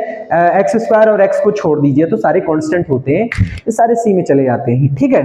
x² और x को छोड़ दीजिए तो सारे कांस्टेंट होते हैं, ये सारे c में चले जाते हैं, ठीक है।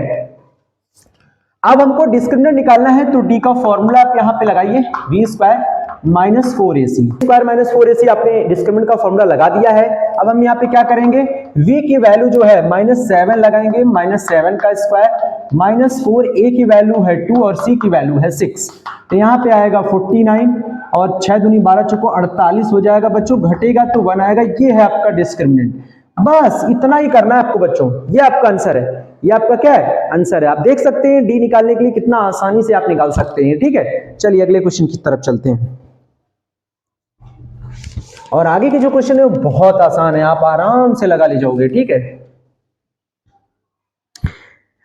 अब हमको डिस्क्रिमिनेंट निकालना है, तो d का फॉर्मूला आप यहाँ पे लगाइए, v² - 4ac। v² - 4ac आपने डिस्क्रिमिनेंट का फॉर्मूला लगा दिया है। अब हम यहाँ पे क्या करेंगे, v की वैल्यू जो है -7 लगाएंगे, -7 का स्क्वायर, -4, a की वैल्यू है 2 और c की वैल्यू है 6, तो यहाँ पे आएगा 49, और 6 दूनी 12 चौको 48 हो जाएगा बच्चों, घटेगा तो 1 आएगा। ये है आपका डिस्क्रिमिनेंट, बस इतना ही करना है आपको बच्चों, ये आपका आंसर है, ये आपका क्या है, आंसर है। आप देख सकते हैं डी निकालने के लिए कितना आसानी से आप निकाल सकते हैं, ठीक है। चलिए अगले क्वेश्चन की तरफ चलते हैं, और आगे के जो क्वेश्चन है वो बहुत आसान है, आप आराम से लगा ले जाओगे, ठीक है।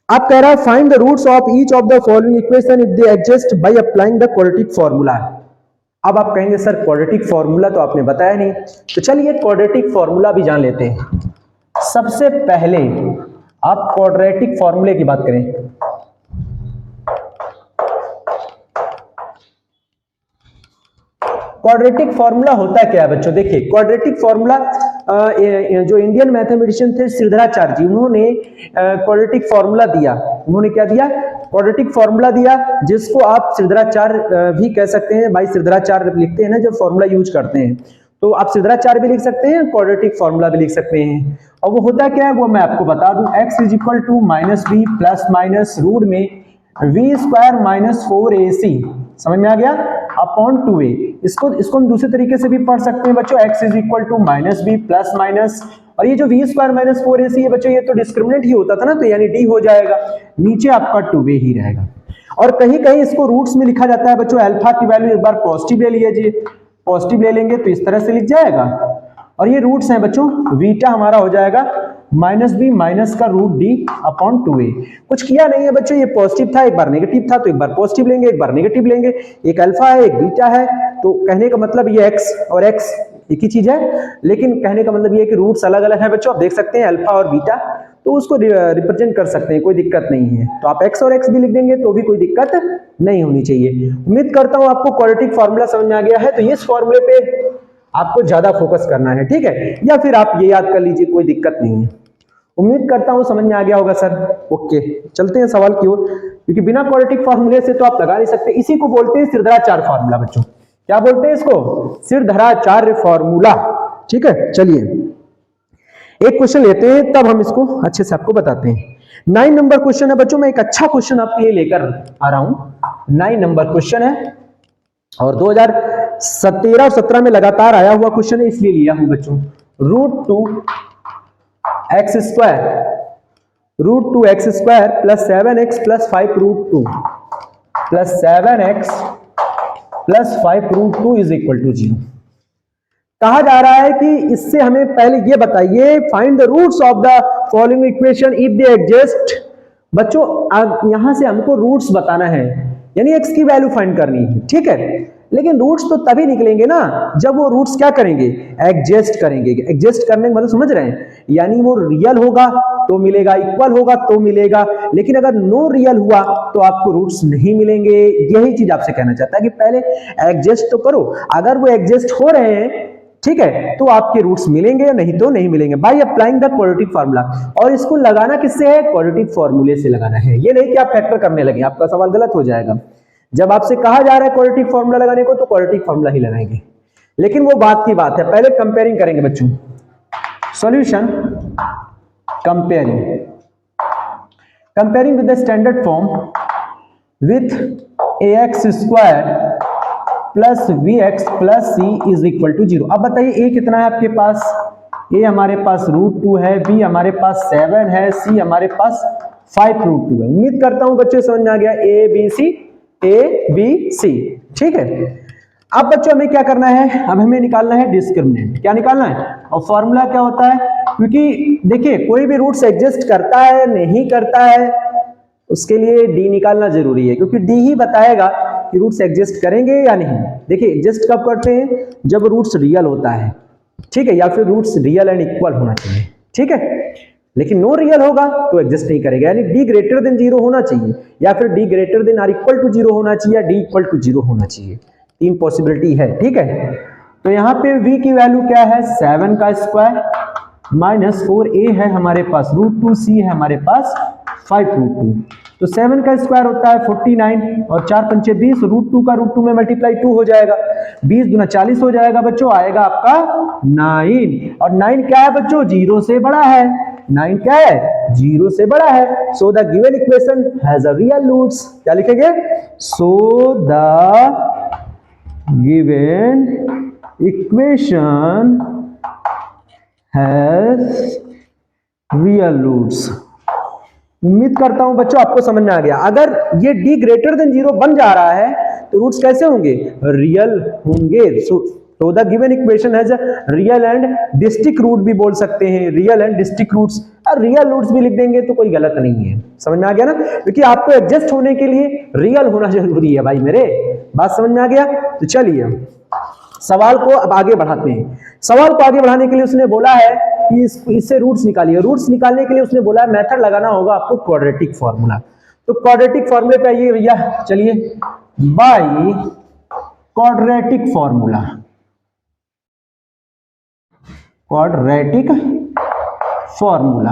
आप कह रहा है find the roots of each of the following equation if they exist by applying the quadratic formula. अब आप कहेंगे सर क्वाड्रेटिक फॉर्मूला तो आपने बताया नहीं, तो चलिए क्वाड्रेटिक फॉर्मूला भी जान लेते हैं। सबसे पहले आप क्वाड्रेटिक फॉर्मूले की बात करें, क्वाड्रेटिक फॉर्मूला होता क्या है बच्चों? देखिए क्वाड्रेटिक फॉर्मूला जो इंडियन मैथमेटिशियन थे सिद्धराचार्य जी, उन्होंने क्वाड्रेटिक फॉर्मूला दिया। उन्होंने क्या दिया? क्वाड्रेटिक फॉर्मूला दिया, जिसको आप सिद्धराचार्य भी कह सकते हैं। भाई सिद्धराचार्य लिखते हैं ना, जो फॉर्मूला यूज करते हैं, तो आप सिद्धराचार्य भी लिख सकते हैं, क्वाड्रेटिक फॉर्मूला भी लिख सकते हैं। और वो होता क्या है वो मैं आपको बता दूं, x is equal to minus B plus minus root में वी स्क्वायर माइनस 4ac, समझ में आ गया, अपॉन 2a। इसको हम दूसरे तरीके से भी पढ़ सकते हैं बच्चों, x is equal to minus B plus minus, और ये जो वी स्क्वायर माइनस 4ac है बच्चों, ये तो डिस्क्रिमिनेंट ही होता था ना, तो यानी d हो जाएगा, नीचे आपका 2a ही रहेगा। और कहीं कहीं इसको रूट्स में लिखा जाता है बच्चों, अल्फा की वैल्यू एक बार पॉजिटिव ले लीजिए, पॉजिटिव ले लेंगे तो इस तरह से लिख जाएगा। और ये रूट्स हैं बच्चों, बीटा हमारा हो जाएगा माइनस बी माइनस का रूट डी अपॉन 2a। कुछ किया नहीं है बच्चों, ये पॉजिटिव था, एक बार नेगेटिव था, तो एक बार पॉजिटिव लेंगे, एक बार नेगेटिव लेंगे, एक अल्फा है एक बीटा है, तो कहने का मतलब ये x और x एक ही चीज है, लेकिन कहने का मतलब ये है कि रूट्स अलग अलग है बच्चों। आप देख सकते हैं अल्फा और बीटा, तो उसको रिप्रेजेंट कर सकते हैं, कोई दिक्कत नहीं है। तो आप x और x भी लिख देंगे तो भी कोई दिक्कत नहीं होनी चाहिए। उम्मीद करता हूं आपको क्वाड्रेटिक फॉर्मूला समझ में आ गया है, तो इस फॉर्मूले पे आपको ज्यादा फोकस करना है, ठीक है, या फिर आप ये याद कर लीजिए, कोई दिक्कत नहीं है। उम्मीद करता हूं समझ में आ गया होगा सर। ओके, चलते हैं सवाल की ओर, क्योंकि बिना क्वाड्रेटिक फॉर्मूले से तो आप लगा नहीं सकते। इसी को बोलते हैं सिद्धराचार्य फॉर्मूला बच्चों। क्या बोलते हैं इसको? सिद्धराचार्य फॉर्मूला। ठीक है, चलिए एक क्वेश्चन लेते हैं, तब हम इसको अच्छे से आपको बताते हैं। 9 नंबर क्वेश्चन है बच्चों, मैं एक अच्छा क्वेश्चन आपके लिए लेकर आ रहा हूं। 9 नंबर क्वेश्चन है और 2017 और 17 में लगातार आया हुआ क्वेश्चन है, इसलिए लिया हूं बच्चों। Root two x square plus 7x plus 5 root 2 plus 7x plus 5 root 2 is equal to 0। कहा जा रहा है कि इससे हमें पहले ये बताइए, find the roots of the following equation if they exist. बच्चों यहां से हमको रूट्स बताना है, यानी x की वैल्यू फाइंड करनी है, ठीक है। लेकिन रूट्स तो तभी निकलेंगे ना जब वो रूट्स क्या करेंगे? एडजस्ट करेंगे। एडजस्ट करने का मतलब समझ रहे हैं, यानी वो रियल होगा तो मिलेगा, इक्वल होगा तो मिलेगा, लेकिन अगर नो रियल हुआ तो आपको रूट्स नहीं मिलेंगे। यही चीज आपसे कहना चाहता है कि पहले एडजस्ट तो करो, अगर वो एडजस्ट हो रहे हैं, ठीक है, तो आपके रूट्स मिलेंगे, नहीं तो नहीं मिलेंगे। Bye applying the quadratic formula. और इसको लगाना किससे है? क्वाड्रेटिक फॉर्मूले से लगाना है। ये नहीं कि आप फैक्टर करने लगे, आपका सवाल गलत हो जाएगा। जब आपसे कहा जा रहा है क्वाड्रेटिक फार्मूला लगाने को, तो क्वाड्रेटिक फार्मूला ही लगाएंगे। लेकिन वो बात की बात है, पहले कंपेयरिंग करेंगे बच्चों। Solution comparing with the standard form with ax square plus vx plus c is equal to 0। अब बताइए a कितना है आपके पास? a हमारे पास रूट 2 है, b हमारे पास 7 है, c हमारे पास 5 रूट 2 है। उम्मीद करता हूं बच्चों समझ में आ गया, a b c, ठीक है। अब बच्चों हमें क्या करना है? अब हमें निकालना है डिस्क्रिमिनेंट। क्या निकालना है? और फॉर्मूला क्या होता है? क्योंकि देखिए कोई भी रूट्स एग्जिस्ट करता है नहीं करता है, उसके लिए डी निकालना जरूरी है, क्योंकि डी ही बताएगा कि रूट्स एग्जिस्ट करेंगे या नहीं। देखिए एग्जिस्ट कब करते हैं? जब रूट्स रियल होता है, ठीक है, या फिर रूट्स रियल एंड इक्वल होना चाहिए, ठीक है। लेकिन नो रियल होगा तो एग्जिस्ट नहीं करेगा, यानी डी ग्रेटर देन 0 होना चाहिए, या फिर D greater than or equal to 0 होना चाहिए, या डी इक्वल टू 0 होना चाहिए। 3 पॉसिबिलिटी है, ठीक है। तो यहाँ पे v की वैल्यू क्या है? 7 का स्क्वायर माइनस 4a है हमारे पास, रूट 2c है हमारे पास 5 रूट 2। तो 7 का स्क्वायर होता है 49 और 4 पंचे 20, रूट 2 का रूट 2 में मल्टीप्लाई 2 हो जाएगा, 20 दूना 40 हो जाएगा बच्चों, आएगा आपका 9। और 9 क्या है बच्चों? 0 से बड़ा है। 9 क्या है? 0 से बड़ा है। So the given equation has a real roots. क्या लिखेंगे? So the given equation has real roots. उम्मीद करता हूं बच्चों आपको समझ में आ गया। अगर ये d ग्रेटर देन 0 बन जा रहा है तो रूट्स कैसे होंगे? रियल होंगे। तो the given equation has real and distinct root भी बोल सकते हैं, रियल एंड डिस्टिक रूट्स। और रियल रूट्स भी लिख देंगे तो कोई गलत नहीं है। समझ में आ गया ना? क्योंकि आपको एडजस्ट होने के लिए रियल होना जरूरी है भाई मेरे। बात समझ में आ गया? तो चलिए सवाल को अब आगे बढ़ाते हैं। सवाल को आगे बढ़ाने के लिए उसने बोला है कि इससे रूट्स निकालिए। रूट्स निकालने के लिए उसने बोला मेथड लगाना होगा आपको क्वाड्रेटिक फॉर्मूला। तो क्वाड्रेटिक फॉर्मूले पे आइए भैया, चलिए by quadratic formula. Quadratic formula,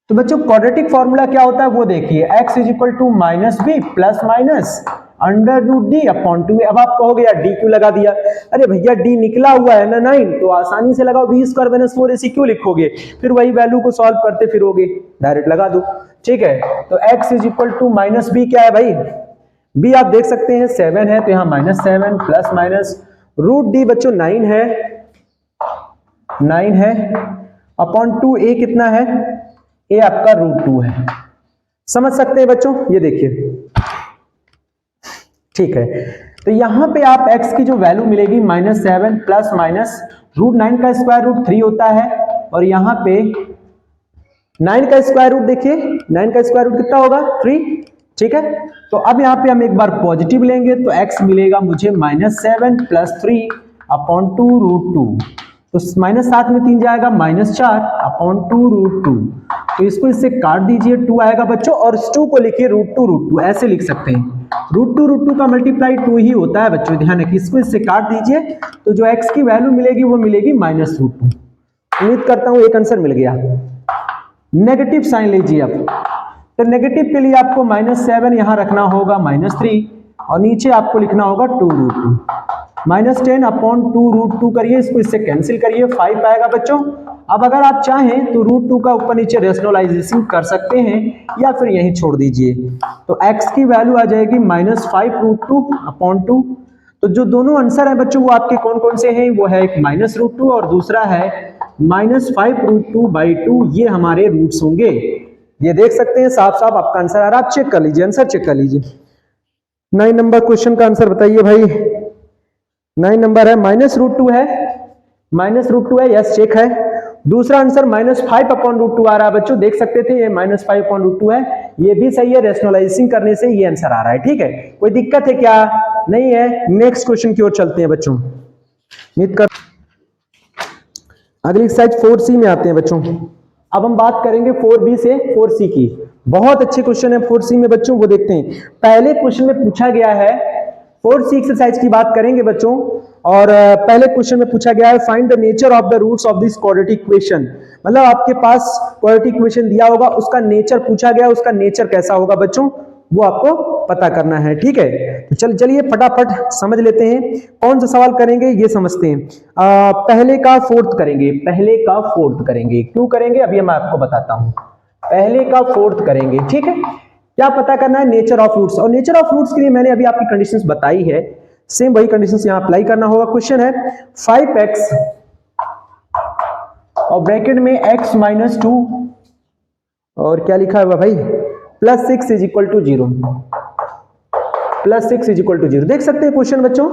तो बच्चों क्वाड्रेटिक फॉर्मूला क्या होता है वो देखिए, x is equal to minus B plus minus under root D upon 2। अब आप कहोगे यार डी क्यों लगा दिया? अरे भैया डी निकला हुआ है ना 9, तो आसानी से लगाओ बी स्क्वायर माइनस 4ac क्यों लिखोगे? फिर वही वैल्यू को सॉल्व करते फिरोगे, डायरेक्ट लगा दो। ठीक है, तो x is equal to minus B क्या है भाई? बी आप देख सकते हैं 7 है, तो यहाँ -7 प्लस माइनस रूट डी बच्चों 9 है अपॉन 2, a कितना है? a आपका √2 है। समझ सकते हैं बच्चों? ये देखिए, ठीक है, तो यहां पे आप x की जो वैल्यू मिलेगी -7 प्लस माइनस √9 का स्क्वायर रूट 3 होता है, और यहां पे 9 का स्क्वायर रूट देखिए, 9 का स्क्वायर रूट कितना होगा? 3। ठीक है, तो अब यहां पे हम एक बार पॉजिटिव लेंगे तो x मिलेगा मुझे -7 प्लस 3 अपॉन 2 √2, तो -7 में 3 जाएगा -4 अपॉन 2 √2, तो इसको इससे काट दीजिए, 2 आएगा बच्चों, और इस 2 को लिखिए √2 ऐसे लिख सकते हैं। √2 का मल्टीप्लाई 2 ही होता है बच्चों, ध्यान रखिए। इसको इससे काट दीजिए तो जो x की वैल्यू मिलेगी वो मिलेगी -√2। उम्मीद करता हूं एक आंसर मिल गया। नेगेटिव साइन लीजिए अब, तो नेगेटिव के लिए आपको -7 यहां रखना होगा -3, और नीचे आपको लिखना होगा 2 √2, -10 अपॉन 2 √2 करिए, इसको इससे कैंसिल करिए, 5 आएगा बच्चों। अब अगर आप चाहें तो √2 का ऊपर नीचे रेशनलाइजेशन कर सकते हैं, या फिर यहीं छोड़ दीजिए, तो x की वैल्यू आ जाएगी -5 √2 अपॉन 2। तो जो दोनों आंसर है बच्चों वो आपके कौन कौन से हैं? वो है एक -√2 और दूसरा है -5 √2/2, ये हमारे रूट्स होंगे। ये देख सकते हैं साफ साफ आपका आंसर आ रहा है। आप चेक कर लीजिए, आंसर चेक कर लीजिए। 9 नंबर क्वेश्चन का आंसर बताइए भाई। 9 नंबर है -√2 है, -√2 है, यस चेक है। दूसरा आंसर -5 अपॉन √2 आ रहा है बच्चों, देख सकते थे ये -5 अपॉन √2 है, ये भी सही है, रेशनलाइजिंग करने से ये आंसर आ रहा है। ठीक है, कोई दिक्कत है क्या? नहीं है। नेक्स्ट क्वेश्चन की ओर चलते हैं बच्चों। उम्मीद कर अगली एक्सरसाइज 4C में आते हैं बच्चों। अब हम बात करेंगे 4B से 4C की। बहुत अच्छे क्वेश्चन है 4C में बच्चों, वो देखते हैं। पहले क्वेश्चन में पूछा गया है, 4C एक्सरसाइज की बात करेंगे बच्चों, और पहले क्वेश्चन में पूछा गया है find the nature of the roots of this quadratic equation. मतलब आपके पास क्वाड्रेटिक इक्वेशन दिया होगा, उसका नेचर पूछा गया, उसका नेचर कैसा होगा बच्चों वो आपको पता करना है। ठीक है, तो चलिए फटाफट समझ लेते हैं। कौन सा सवाल करेंगे ये समझते हैं। पहले का फोर्थ करेंगे, पहले का फोर्थ करेंगे। क्यों करेंगे अभी मैं आपको बताता हूं। पहले का फोर्थ करेंगे। ठीक है, क्या पता करना है? Nature of roots. और नेचर ऑफ रूट्स के लिए मैंने अभी आपकी कंडीशंस बताई है, सेम वही कंडीशंस यहां अप्लाई करना होगा। क्वेश्चन है 5x और ब्रैकेट में x - 2 और क्या लिखा हुआ भाई +6 is equal to 0, +6 is equal to 0। देख सकते हैं क्वेश्चन बच्चों,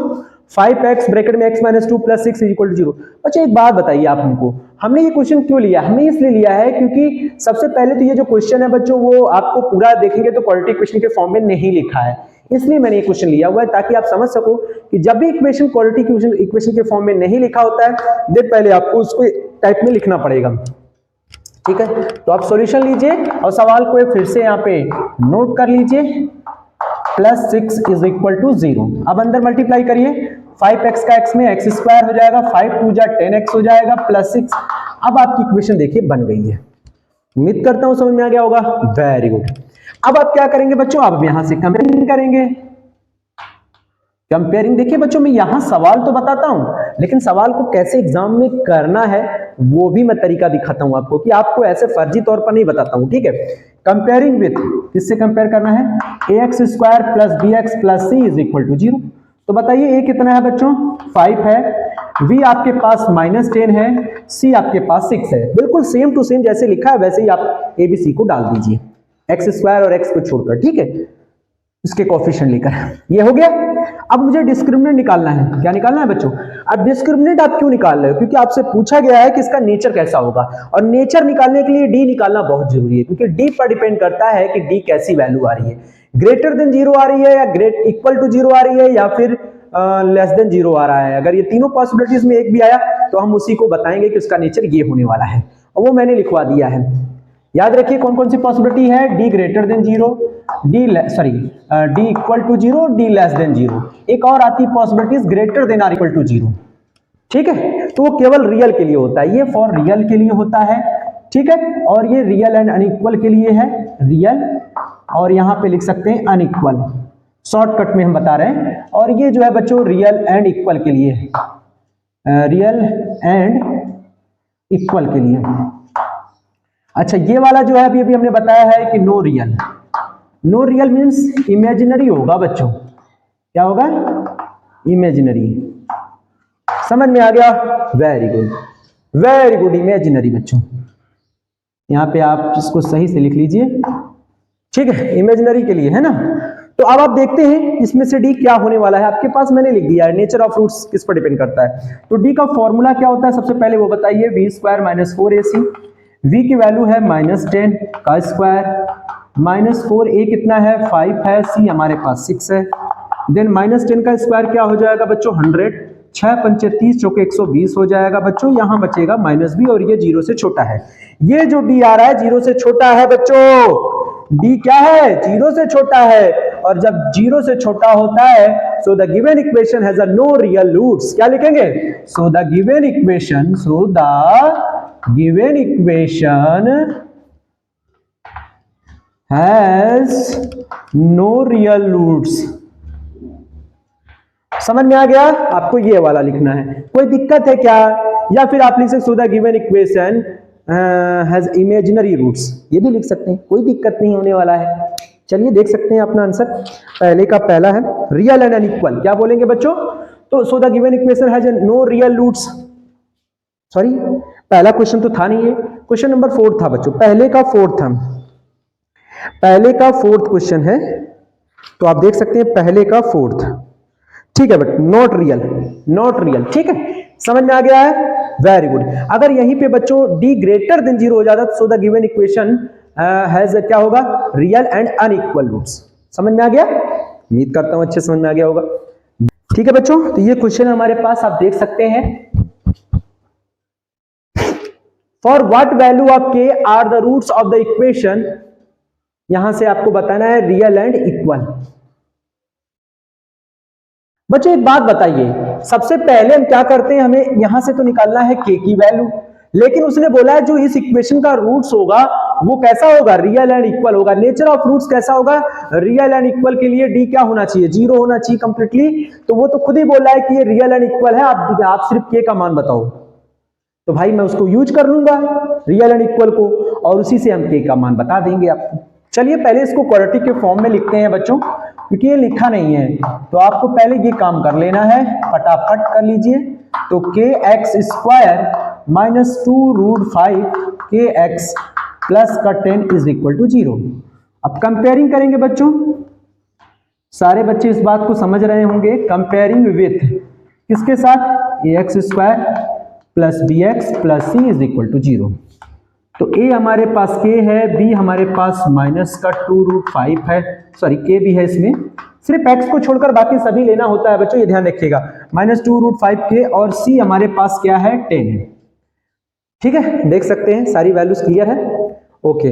5x ब्रैकेट में x - 2 +6 इज इक्वल टू 0। अच्छा एक बात बताइए आप हमको, हमने ये क्वेश्चन क्यों लिया? हमने इसलिए लिया है क्योंकि सबसे पहले तो ये जो क्वेश्चन है बच्चों वो आपको पूरा देखेंगे तो क्वाड्रेटिक इक्वेशन के फॉर्म में नहीं लिखा है, इसलिए मैंने ये क्वेश्चन लिया हुआ है ताकि आप समझ सको कि जब भी इक्वेशन क्वाड्रेटिक इक्वेशन के फॉर्म में नहीं लिखा होता है देन पहले आपको उसको टाइप में लिखना पड़ेगा। ठीक है, तो आप सॉल्यूशन लीजिए और सवाल को फिर से यहाँ पे नोट कर लीजिए, +6 इज इक्वल टू 0। अब अंदर मल्टीप्लाई करिए, 5x का x में x स्क्वायर हो जाएगा, 5 × 2 = 10x हो जाएगा +6। अब आपकी इक्वेशन देखिए बन गई है। उम्मीद करता हूं समझ में आ गया होगा। Very good. अब आप क्या करेंगे बच्चों? अब यहां से कंपेयरिंग करेंगे। कंपेयरिंग देखिए बच्चों, मैं यहां सवाल तो बताता हूं लेकिन सवाल को कैसे एग्जाम में करना है वो भी मैं तरीका दिखाता हूं आपको, कि आपको ऐसे फर्जी तौर पर नहीं बताता हूं। ठीक है, कंपेयरिंग विथ, किससे कंपेयर करना है? ax² + bx + c is equal to 0। तो बताइए a कितना है बच्चों? 5 है, v आपके पास -10 है, c आपके पास 6 है। बिल्कुल सेम टू सेम जैसे लिखा है वैसे ही आप a b c को डाल दीजिए, x² और x को छोड़कर। ठीक है, इसके कोएफिशिएंट लेकर। ये हो गया। अब मुझे डिस्क्रिमिनेंट निकालना है। क्या निकालना है बच्चों? अब डिस्क्रिमिनेंट आप क्यों निकाल रहे हो? क्योंकि आपसे पूछा गया है कि इसका नेचर कैसा होगा, और नेचर निकालने के लिए डी निकालना बहुत जरूरी है, क्योंकि डी पर डिपेंड करता है कि डी कैसी वैल्यू आ रही है। ग्रेटर देन जीरो आ रही है या ग्रेट इक्वल टू जीरो आ रही है या फिर लेस देन जीरो आ रहा है। अगर ये तीनों पॉसिबिलिटीज में एक भी आया तो हम उसी को बताएंगे कि उसका नेचर ये होने वाला है, और वो मैंने लिखवा दिया है। याद रखिए कौन कौन सी पॉसिबिलिटी है, D greater than zero, D equal to zero, D less than zero. एक और आती है possibilities greater than or equal to zero, ठीक है, तो वो केवल रियल के लिए होता है, ये फॉर रियल के लिए होता है, ठीक है, और ये रियल एंड अनइक्वल के लिए है, रियल, और यहां पे लिख सकते हैं अनइक्वल, शॉर्टकट में हम बता रहे हैं। और ये जो है बच्चों रियल एंड इक्वल के लिए है, रियल एंड इक्वल के लिए। अच्छा, ये वाला जो है अभी अभी हमने बताया है कि no real. No real means imaginary होगा बच्चों, क्या होगा, इमेजिनरी। समझ में आ गया, very good, very good, imaginary बच्चों। यहां पे आप इसको सही से लिख लीजिए, ठीक है, इमेजिनरी के लिए है ना। तो अब आप देखते हैं इसमें से डी क्या होने वाला है, आपके पास मैंने लिख दिया है। नेचर ऑफ रूट्स किस पर डिपेंड करता है, तो डी का फॉर्मूला क्या होता है, सबसे पहले वो बताइए, B square minus 4ac, B की वैल्यू है -10 का स्क्वायर, -4, a कितना है 5 है, c हमारे पास 6 है, देन -10 का स्क्वायर क्या हो जाएगा बच्चों 100, 6 पंचे 30 चौके 120 हो जाएगा बच्चों, यहां बचेगा -b और ये 0 से छोटा है। ये जो डी आ रहा है 0 से छोटा है बच्चों, डी क्या है, 0 से छोटा है, और जब 0 से छोटा होता है so the given equation has a no real roots. क्या लिखेंगे, so the given equation, so the given equation has no real roots. समझ में आ गया, आपको ये वाला लिखना है, कोई दिक्कत है क्या, या फिर आप लिख सकते so the given equation has imaginary roots, ये भी लिख सकते हैं, कोई दिक्कत नहीं होने वाला है। चलिए देख सकते हैं अपना आंसर, पहले का पहला है रियल एंड अनइक्वल, क्या बोलेंगे बच्चों, तो so the given equation has no real roots, sorry पहला क्वेश्चन तो था नहीं, ये क्वेश्चन नंबर 4 था बच्चों, पहले का 4 था, पहले का 4th क्वेश्चन है, तो आप देख सकते हैं पहले का 4th, ठीक है, but not real, not real, ठीक है, समझ में आ गया है, वेरी गुड। अगर यहीं पे बच्चों डी ग्रेटर देन जीरो हो जाता तो so the given equation has क्या होगा, रियल एंड अनइक्वल रूट्स। समझ में आ गया, उम्मीद करता हूं अच्छे समझ में आ गया होगा, ठीक है बच्चों। तो ये क्वेश्चन हमारे पास आप देख सकते हैं, for what value of K are the roots of the equation, यहां से आपको बताना है रियल एंड इक्वल। बच्चों एक बात बताइए, सबसे पहले हम क्या करते हैं, हमें यहां से तो निकालना है के की वैल्यू, लेकिन उसने बोला है जो इस इक्वेशन का रूट्स होगा वो कैसा होगा, रियल एंड इक्वल होगा। नेचर ऑफ रूट्स कैसा होगा, रियल एंड इक्वल के लिए डी क्या होना चाहिए, 0 होना चाहिए कंप्लीटली, तो वो तो खुद ही बोला है कि ये रियल एंड इक्वल है, आप सिर्फ के का मान बताओ, तो भाई मैं उसको यूज कर लूंगा रियल एंड इक्वल को, और उसी से हम के का मान बता देंगे आपको। चलिए पहले इसको क्वाड्रेटिक के फॉर्म में लिखते हैं बच्चों, क्योंकि ये लिखा नहीं है, तो आपको पहले ये काम कर लेना है, फटाफट कर लीजिए। तो के एक्स स्क्वायर -2√5 के एक्स प्लस का 10 इज इक्वल टू 0। अब कंपेयरिंग करेंगे बच्चों, सारे बच्चे इस बात को समझ रहे होंगे, कंपेयरिंग विथ किसके साथ, a x square plus b x plus c is equal to 0। तो a हमारे पास k है, b हमारे पास -2√5 है, सॉरी k भी है इसमें, सिर्फ x को छोड़कर बाकी सभी लेना होता है बच्चों, ये ध्यान रखिएगा, -2√5 k, और c हमारे पास क्या है 10 है, ठीक है, देख सकते हैं सारी वैल्यूज क्लियर है, ओके।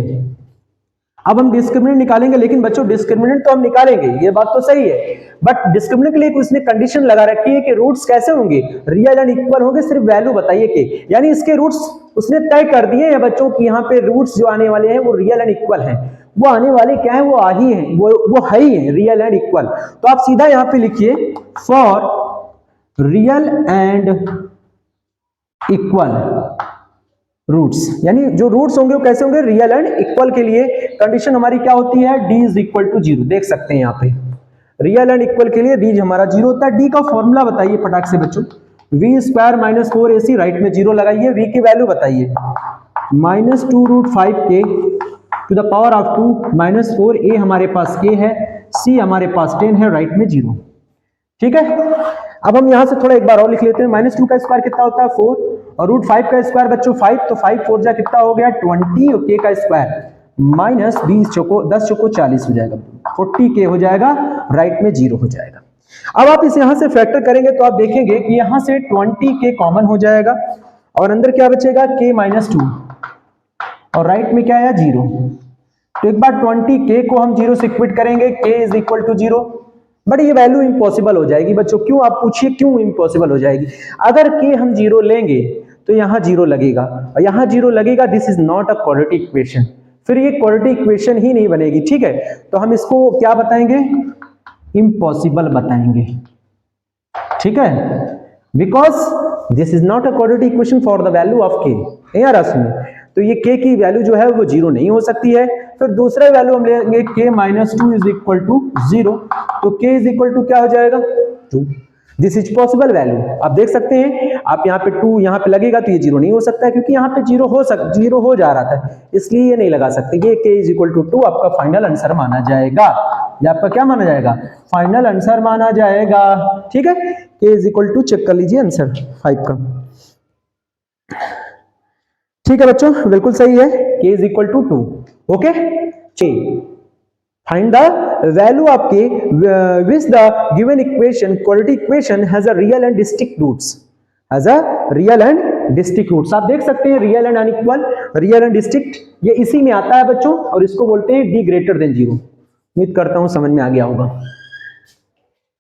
अब हम डिस्क्रिमिनेंट निकालेंगे, लेकिन बच्चों डिस्क्रिमिनेंट तो हम निकालेंगे, ये बात तो सही है, बट डिस्क्रिमिनेंट के लिए उसने कंडीशन लगा रखी है कि रूट्स कैसे होंगे, रियल एंड इक्वल होंगे, सिर्फ वैल्यू बताइए के, यानी इसके रूट्स उसने तय कर दिए हैं बच्चों कि यहाँ पे रूट्स जो आने वाले हैं वो रियल एंड इक्वल हैं, वो आने वाले क्या है, वो आ ही है, वो है ही है रियल एंड इक्वल। तो आप सीधा यहाँ पे लिखिए for real and equal roots, यानी जो रूट्स होंगे वो कैसे होंगे, रियल एंड इक्वल के लिए कंडीशन हमारी क्या होती है, d इज इक्वल टू 0। देख सकते हैं यहाँ पे रियल एंड इक्वल के लिए d हमारा 0 होता है। d का फॉर्मूला बताइए फटाक से बच्चों, v स्क्वायर -4ac, राइट में 0 लगाइए, v की वैल्यू बताइए, -2√5k to the power of 2 -4a हमारे पास k है, c हमारे पास 10 है, राइट में 0, ठीक है। अब हम यहां से थोड़ा एक बार और लिख लेते हैं, -2 का स्क्वायर कितना होता है 4, और √5 का स्क्वायर बच्चों 5, तो 5 4 जा कितना हो गया 20, और k का स्क्वायर माइनस 20 चौको 10 चौको 40 हो जाएगा, 40k हो जाएगा, राइट में 0 हो जाएगा। अब आप इसे यहां से फैक्टर करेंगे तो आप देखेंगे कि यहां से 20k कॉमन हो जाएगा और अंदर क्या बचेगा k माइनस 2 और राइट में क्या आया 0। तो एक बार 20k को हम 0 से क्विट करेंगे, k is equal to 0, but ये वैल्यू इंपॉसिबल हो जाएगी बच्चों। क्यों, आप पूछिए क्यों इंपॉसिबल हो जाएगी? अगर k हम 0 लेंगे तो यहां 0 लगेगा और यहां 0 लगेगा, this is not a quadratic equation, फिर ये क्वाड्रेटिक इक्वेशन ही नहीं बनेगी। ठीक है, तो हम इसको क्या बताएंगे, इम्पॉसिबल बताएंगे। ठीक है, because this is not a quadratic equation for the value of k। यार सुनिए, तो ये k की वैल्यू जो है वो 0 नहीं हो सकती है। फिर दूसरा वैल्यू हम लेंगे k minus 2 is equal to 0, तो k इज इक्वल टू क्या हो जाएगा 2। This is possible value. आप देख सकते हैं, आप यहाँ पे 2 यहाँ पे लगेगा तो ये 0 नहीं हो सकता है, क्योंकि यहाँ पे 0 हो जा रहा था, इसलिए ये नहीं लगा सकते। ये k इज इक्वल टू 2 आपका फाइनल आंसर माना जाएगा। ये आपका क्या माना जाएगा, फाइनल आंसर माना जाएगा। ठीक है, k is equal to, check कर लीजिए आंसर 5 का। ठीक है बच्चों, बिल्कुल सही है, k is equal to 2। Okay, find the value of k which the given equation quadratic equation has a real and distinct roots, has a real and distinct roots. आप देख सकते हैं real and unequal, real and distinct, ये इसी में आता है बच्चों, और इसको बोलते हैं d ग्रेटर देन 0। उम्मीद करता हूं समझ में आ गया होगा,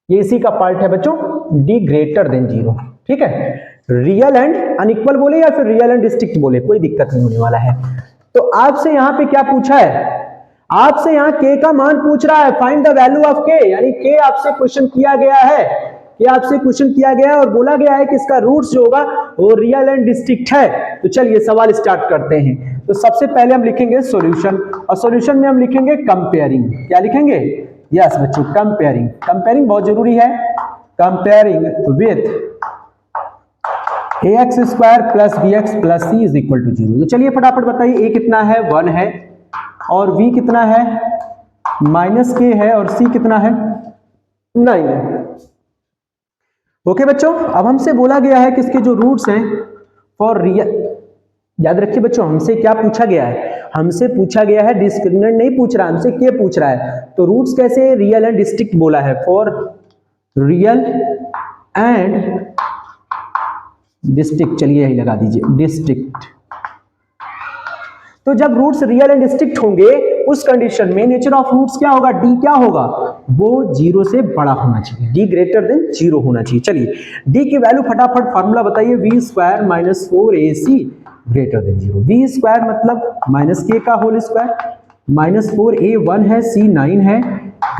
ये इसी का पार्ट है बच्चों, d ग्रेटर देन 0। ठीक है, रियल एंड अनइक्वल बोले या फिर रियल एंड डिस्टिंक्ट बोले, कोई दिक्कत नहीं होने वाला है। तो आपसे यहां पे क्या पूछा है, आपसे यहां k का मान पूछ रहा है, find the value of k, यानी k आपसे क्वेश्चन किया गया है, कि आपसे क्वेश्चन किया गया है और बोला गया है कि इसका रूट्स जो होगा वो रियल एंड डिस्टिंक्ट है। तो चलिए सवाल स्टार्ट करते हैं। तो सबसे पहले हम लिखेंगे सॉल्यूशन, और सॉल्यूशन में हम लिखेंगे कंपेयरिंग। क्या लिखेंगे, यस बच्चों, कंपेयरिंग। कंपेयरिंग बहुत जरूरी है, comparing with ax square plus bx plus c is equal to 0। तो चलिए फटाफट बताइए, a कितना है 1 है, और v कितना है माइनस k है, और c कितना है 9 है। ओके बच्चों, अब हमसे बोला गया है कि इसके जो रूट्स हैं फॉर रियल, याद रखिए बच्चों हमसे क्या पूछा गया है, हमसे पूछा गया है डिस्क्रिमिनेंट नहीं पूछ रहा, हमसे k पूछ रहा है। तो रूट्स कैसे, रियल एंड डिस्टिंक्ट बोला है, फॉर रियल एंड डिस्ट्रिक्ट, चलिए यही लगा दीजिए डिस्ट्रिक्ट। तो जब रूट्स रियल एंड डिस्ट्रिक्ट होंगे उस कंडीशन में नेचर ऑफ रूट्स क्या होगा, d क्या होगा, वो 0 से बड़ा होना चाहिए, d ग्रेटर देन 0 होना चाहिए। चलिए d की वैल्यू फटाफट फार्मूला बताइए, v square minus 4ac greater than 0। v square मतलब माइनस k का होल स्क्वायर, माइनस 4a 1 है, c 9 है,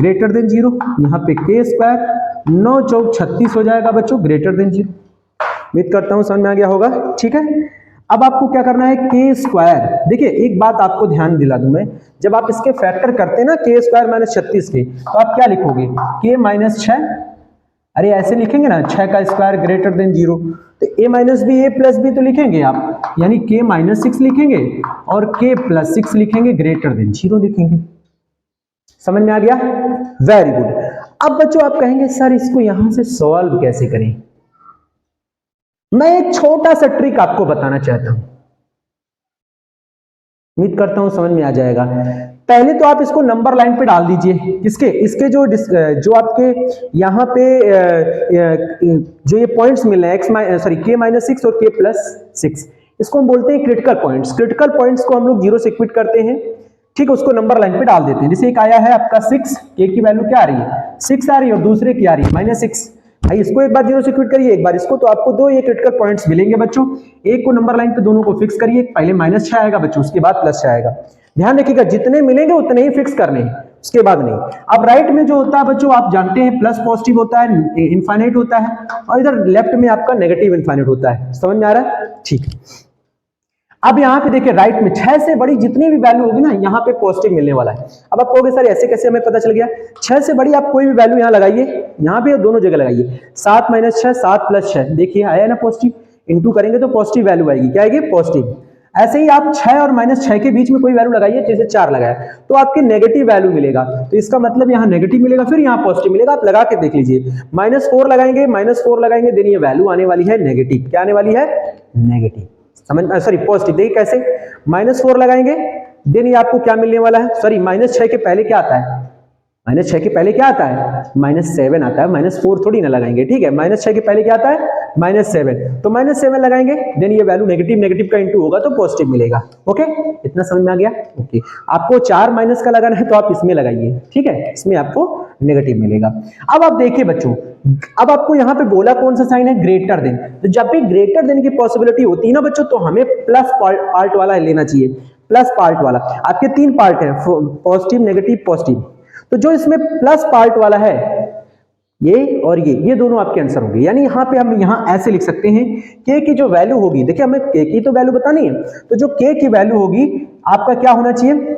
ग्रेटर देन 0। यहाँ पे k स्क्वायर 9 चौक 36 हो जाएगा बच्चों, ग्रेटर देन 0। उम्मीद करता हूं समझ में आ गया होगा। ठीक है, अब आपको क्या करना है, k स्क्वायर, देखिए एक बात आपको ध्यान दिला दूं मैं, जब आप इसके फैक्टर करते हैं ना k स्क्वायर माइनस 36 के, तो आप क्या लिखोगे, k माइनस 6, अरे ऐसे लिखेंगे ना, 6 का स्क्वायर ग्रेटर देन 0, तो a minus b a plus b तो लिखेंगे आप, यानी k माइनस 6 लिखेंगे और k प्लस 6 लिखेंगे, ग्रेटर देन 0 लिखेंगे। समझ में आ गया, वेरी गुड। अब बच्चों आप कहेंगे सर इसको यहां से सॉल्व कैसे करें, मैं एक छोटा सा ट्रिक आपको बताना चाहता हूं, उम्मीद करता हूं समझ में आ जाएगा। पहले तो आप इसको नंबर लाइन पे डाल दीजिए, किसके, इसके जो आपके यहाँ पे जो ये पॉइंट्स मिल रहे हैं k माइनस 6 और k प्लस 6, इसको हम बोलते हैं क्रिटिकल पॉइंट्स। क्रिटिकल पॉइंट्स को हम लोग 0 से क्विट करते हैं, ठीक है, उसको नंबर लाइन पे डाल देते हैं। जैसे एक आया है आपका 6, k की वैल्यू क्या आ रही है 6 आ रही है, और दूसरे की आ रही है माइनस 6। भाई इसको एक बार 0 से क्विट करिए, एक बार इसको, तो आपको दो ये क्रिटिकल पॉइंट्स मिलेंगे बच्चों। एक को नंबर लाइन पे दोनों को फिक्स करिए, पहले माइनस 6 आएगा बच्चों, उसके बाद प्लस 6 आएगा। ध्यान रखिएगा जितने मिलेंगे उतने ही फिक्स करने हैं, उसके बाद नहीं। अब राइट में जो होता है बच्चों आप जानते हैं, प्लस पॉजिटिव होता है, इनफाइनाइट होता है, और इधर लेफ्ट में आपका नेगेटिव इनफाइनाइट होता है। समझ में आ रहा है, ठीक। अब यहाँ पे देखिए राइट में 6 से बड़ी जितनी भी वैल्यू होगी ना, यहाँ पे पॉजिटिव मिलने वाला है। अब आप कहोगे सर ऐसे कैसे हमें पता चल गया, 6 से बड़ी आप कोई भी वैल्यू यहाँ लगाइए, यहाँ पे दोनों जगह लगाइए, 7 माइनस 6 7 प्लस 6, देखिए आया ना पॉजिटिव, इंटू करेंगे तो पॉजिटिव वैल्यू आएगी, क्या आएगी पॉजिटिव। ऐसे ही आप 6 और माइनस 6 के बीच में कोई वैल्यू लगाइए, जैसे 4 लगाया तो आपके नेगेटिव वैल्यू मिलेगा, तो इसका मतलब यहाँ नेगेटिव मिलेगा, फिर यहाँ पॉजिटिव मिलेगा। आप लगा के देख लीजिए, -4 लगाएंगे, -4 लगाएंगे, देन ये वैल्यू आने वाली है नेगेटिव। क्या आने वाली है, नेगेटिव। समझ, सॉरी पॉजिटिव। देखिए कैसे, -4 लगाएंगे, देन ये आपको क्या मिलने वाला है, सॉरी -6 के पहले क्या आता है, -6 के पहले क्या आता है, -7 आता है, -4 थोड़ी ना लगाएंगे, ठीक है। -6 के पहले क्या आता है, -7, तो -7 लगाएंगे, देन ये वैल्यू नेगेटिव नेगेटिव का इंटू होगा तो पॉजिटिव मिलेगा। ओके, इतना समझ में आ गया। ओके, आपको 4 माइनस का लगाना है तो आप इसमें लगाइए, ठीक है, इसमें आपको नेगेटिव मिलेगा। अब आप देखिए बच्चों, अब आपको यहाँ पे बोला कौन सा साइन है, ग्रेटर देन, तो जब भी ग्रेटर देन की पॉसिबिलिटी होती है ना बच्चों, तो हमें प्लस पार्ट वाला लेना चाहिए, प्लस पार्ट वाला। आपके 3 पार्ट है, पॉजिटिव नेगेटिव पॉजिटिव, तो जो इसमें प्लस पार्ट वाला है ये और ये दोनों आपके आंसर होंगे। यानी यहाँ पे हम यहाँ ऐसे लिख सकते हैं, k की जो वैल्यू होगी, देखिए हमें k की तो वैल्यू बतानी है, तो जो k की वैल्यू होगी आपका क्या होना चाहिए,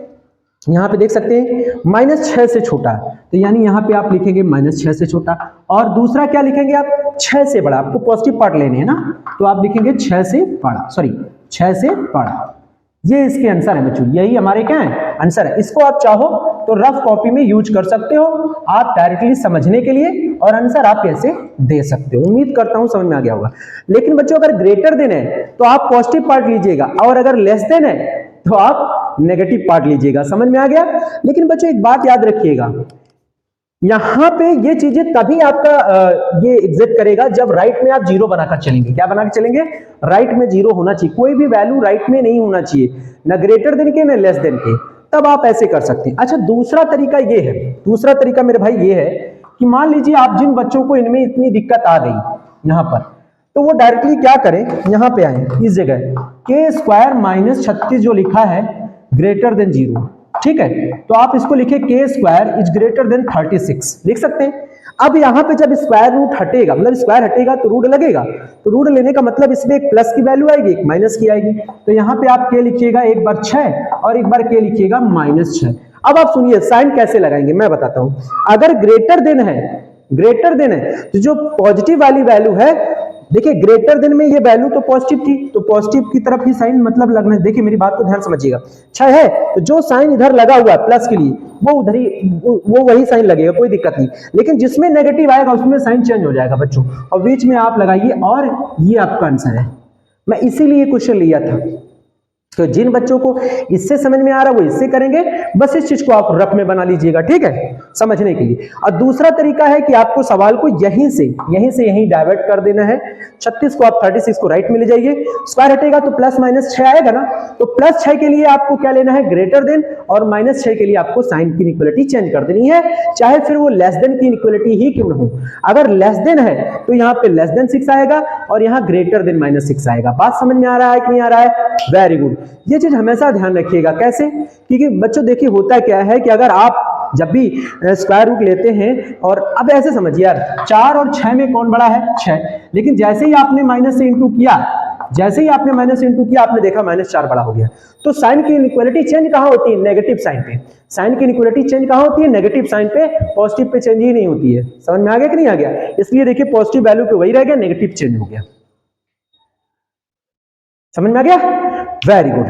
यहाँ पे देख सकते हैं -6 से छोटा, तो यानी यहाँ पे आप लिखेंगे -6 से छोटा, और दूसरा क्या लिखेंगे आप, 6 से बड़ा। आपको पॉजिटिव पार्ट लेने हैं ना, तो आप लिखेंगे 6 से बड़ा, सॉरी 6 से बड़ा। ये इसके आंसर है बच्चों, यही हमारे क्या है, आंसर है। इसको आप चाहो तो रफ कॉपी में यूज कर सकते हो आप डायरेक्टली समझने के लिए, और आंसर आप ऐसे दे सकते हो। उम्मीद करता हूं समझ में आ गया होगा। लेकिन बच्चों अगर ग्रेटर देन है तो आप पॉजिटिव पार्ट लीजिएगा, और अगर लेस देन है तो आप नेगेटिव पार्ट लीजिएगा। समझ में आ गया। लेकिन बच्चों एक बात याद रखिएगा, यहां पे ये चीजें तभी आपका ये एग्जिस्ट करेगा जब राइट में आप 0 बनाकर चलेंगे। क्या बनाकर चलेंगे, राइट में 0 होना चाहिए, कोई भी वैल्यू राइट में नहीं होना चाहिए, ना ग्रेटर देन के ना लेस देन के, तब आप ऐसे कर सकते हैं। अच्छा, दूसरा तरीका ये है, दूसरा तरीका मेरे भाई ये है कि मान लीजिए आप जिन बच्चों को इनमें इतनी दिक्कत आ गई यहां पर, तो वो डायरेक्टली क्या करें, यहां पे आए इस जगह k² - 36 जो लिखा है ग्रेटर देन 0, ठीक है, तो आप इसको लिखे k² इज ग्रेटर देन 36, लिख सकते हैं। अब यहां पे जब स्क्वायर रूट हटेगा, मतलब स्क्वायर हटेगा तो रूट लगेगा, तो रूट लेने का मतलब इसमें एक प्लस की वैल्यू आएगी, एक माइनस की आएगी, तो यहां पे आप k लिखिएगा एक बार 6 और एक बार k लिखिएगा -6। अब आप सुनिए साइन कैसे लगाएंगे मैं बताता हूं। अगर ग्रेटर देन है, ग्रेटर देन है, तो जो पॉजिटिव वाली वैल्यू है, देखिए ग्रेटर देन में ये वैल्यू तो पॉजिटिव थी, तो पॉजिटिव की तरफ ही साइन मतलब लगना है। देखिए मेरी बात को ध्यान समझिएगा, 6 है तो जो साइन इधर लगा हुआ है प्लस के लिए वो उधर ही वो वही साइन लगेगा, कोई दिक्कत नहीं। लेकिन जिसमें नेगेटिव आएगा उसमें साइन चेंज हो जाएगा बच्चों, और बीच में आप लगाइए, और ये आपका आंसर है। मैं इसीलिए क्वेश्चन लिया था, तो जिन बच्चों को इससे समझ में आ रहा है वो इससे करेंगे, बस इस चीज को आप रफ में बना लीजिएगा, ठीक है, समझने के लिए। और दूसरा तरीका है कि आपको सवाल को यहीं से यहीं डाइवर्ट कर देना है। 36 को आप 36 को राइट में ले जाइए, स्क्वायर हटेगा तो +-6 आएगा ना, तो +6 के लिए आपको क्या लेना है, ग्रेटर देन, और -6 के लिए आपको साइन की इक्वलिटी चेंज कर देनी है, चाहे फिर वो लेस देन की इक्वलिटी ही क्यों ना हो। अगर लेस देन है तो यहाँ पे <6 आएगा, और यहाँ ग्रेटर देन -6 आएगा। बात समझ में आ रहा है कि नहीं आ रहा है, वेरी गुड। ये चीज हमेशा ध्यान रखिएगा। कैसे, क्योंकि बच्चों देखिए होता क्या है कि अगर आप जब भी स्क्वायर रूट लेते हैं, और अब ऐसे समझिए यार 4 और 6 में कौन बड़ा है, 6, लेकिन जैसे ही आपने माइनस से इंटू किया, जैसे ही आपने माइनस से इंटू किया आपने देखा -4 बड़ा हो गया। तो साइन की इनइक्वालिटी चेंज कहां होती है, नेगेटिव साइन पे। साइन की इनइक्वालिटी चेंज कहां होती है, नेगेटिव साइन पे, पॉजिटिव पे चेंज ही नहीं होती है। समझ में आ गया कि नहीं आ गया। इसलिए देखिए पॉजिटिव वैल्यू पे वही रह गया, नेगेटिव चेंज हो गया। समझ में आ गया, वेरी गुड।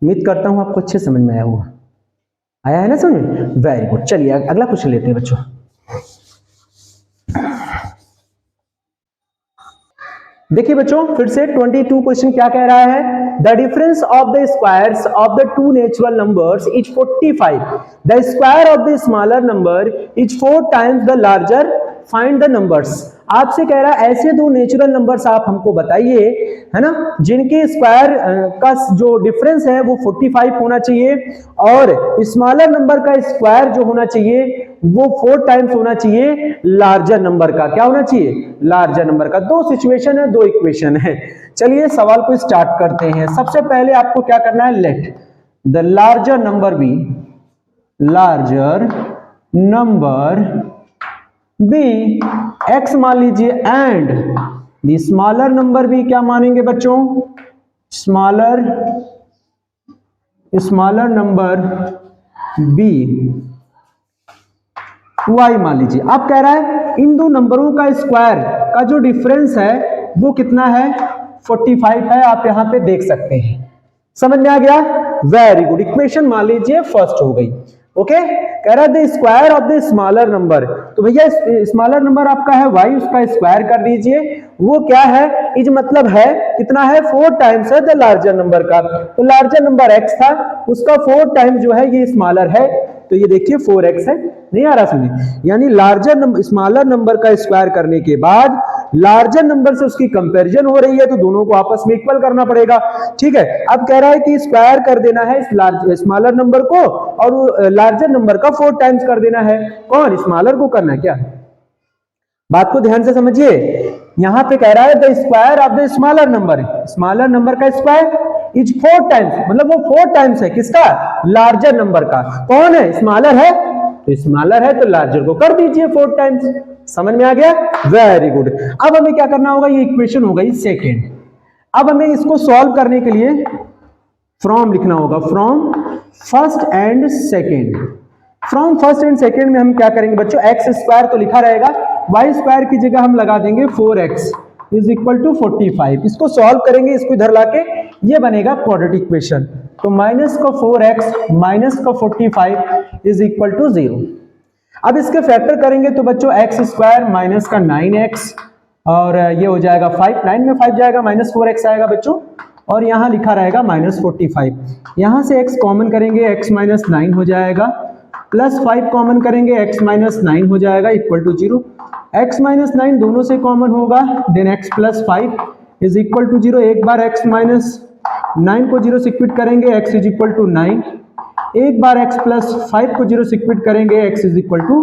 उम्मीद करता हूं आपको अच्छे समझ में आया होगा। आया है ना समझ में, वेरी गुड। चलिए अगला क्वेश्चन लेते हैं बच्चों। देखिए बच्चों फिर से 22 क्वेश्चन क्या कह रहा है, the difference of the squares of the two natural numbers is 45, the square of the smaller number is 4 times the larger, find the numbers. आपसे कह रहा है ऐसे दो नेचुरल नंबर्स आप हमको बताइए, है ना, जिनके स्क्वायर का जो डिफरेंस है वो 45 होना चाहिए, और स्मॉलर नंबर का स्क्वायर जो होना चाहिए वो 4 टाइम्स होना चाहिए लार्जर नंबर का। क्या होना चाहिए, लार्जर नंबर का। दो सिचुएशन है, दो इक्वेशन है। चलिए सवाल को स्टार्ट करते हैं। सबसे पहले आपको क्या करना है, let the larger number be, larger number be x मान लीजिए, एंड द स्मॉलर नंबर भी क्या मानेंगे बच्चों, स्मॉलर नंबर बी y मान लीजिए। अब कह रहा है इन दो नंबरों का स्क्वायर का जो डिफरेंस है वो कितना है, 45 है। आप यहां पे देख सकते हैं। समझ में आ गया, वेरी गुड। इक्वेशन मान लीजिए फर्स्ट हो गई। ओके, कह रहा है the square of the smaller number, तो भैया स्मॉलर नंबर आपका है y, उसका स्क्वायर कर दीजिए। वो क्या है, इज मतलब है कितना है, 4 टाइम्स है द लार्जर नंबर का। तो लार्जर नंबर x था, उसका 4 टाइम्स जो है ये स्मॉलर है, तो ये देखिए 4x है। नहीं आ रहा समझ, यानी लार्जर नंबर स्मॉलर नंबर का स्क्वायर करने के बाद लार्जर नंबर से उसकी कंपैरिजन हो रही है, तो दोनों को आपस में इक्वल करना पड़ेगा। ठीक है, अब कह रहा है कि स्क्वायर कर देना है इस स्मॉलर नंबर को और लार्जर नंबर का 4 टाइम्स कर देना है। कौन, स्मॉलर को करना है क्या? बात को ध्यान से समझिए, यहां पे कह रहा है the square of the smaller number, smaller number का स्क्वायर इज 4 टाइम्स, मतलब वो 4 टाइम्स है किसका, लार्जर नंबर का। कौन है, स्मॉलर है, तो स्मॉलर है तो लार्जर को कर दीजिए 4 टाइम्स। समझ में आ गया, वेरी गुड। अब हमें क्या करना होगा, ये इक्वेशन हो गई सेकेंड। अब हमें इसको सॉल्व करने के लिए फ्रॉम लिखना होगा, from first and second. From first and second में हम क्या करेंगे बच्चों, एक्स स्क्वायर तो लिखा रहेगा, वाई स्क्वायर की जगह हम लगा देंगे 4x इज इक्वल टू 45। इसको सॉल्व करेंगे, इसको इधर लाके ये बनेगा क्वाड्रेटिक इक्वेशन। तो माइनस का 4x माइनस का 45 इज इक्वल टू 0। अब इसके फैक्टर करेंगे तो बच्चों एक्स स्क्वायर माइनस का 9x और ये हो जाएगा 5, 9 में 5 जाएगा, माइनस 4x आएगा बच्चों, और यहाँ लिखा रहेगा माइनस 45। यहाँ से x कॉमन करेंगे, x माइनस 9 हो जाएगा, प्लस 5 कॉमन करेंगे, x माइनस 9 हो जाएगा इक्वल टू 0। x माइनस 9 दोनों से कॉमन होगा, then x plus 5 is equal to 0। एक बार x माइनस 9 को 0 से क्विट करेंगे, x इज इक्वल टू 9। एक बार x प्लस 5 को 0 से क्विट करेंगे, x is equal to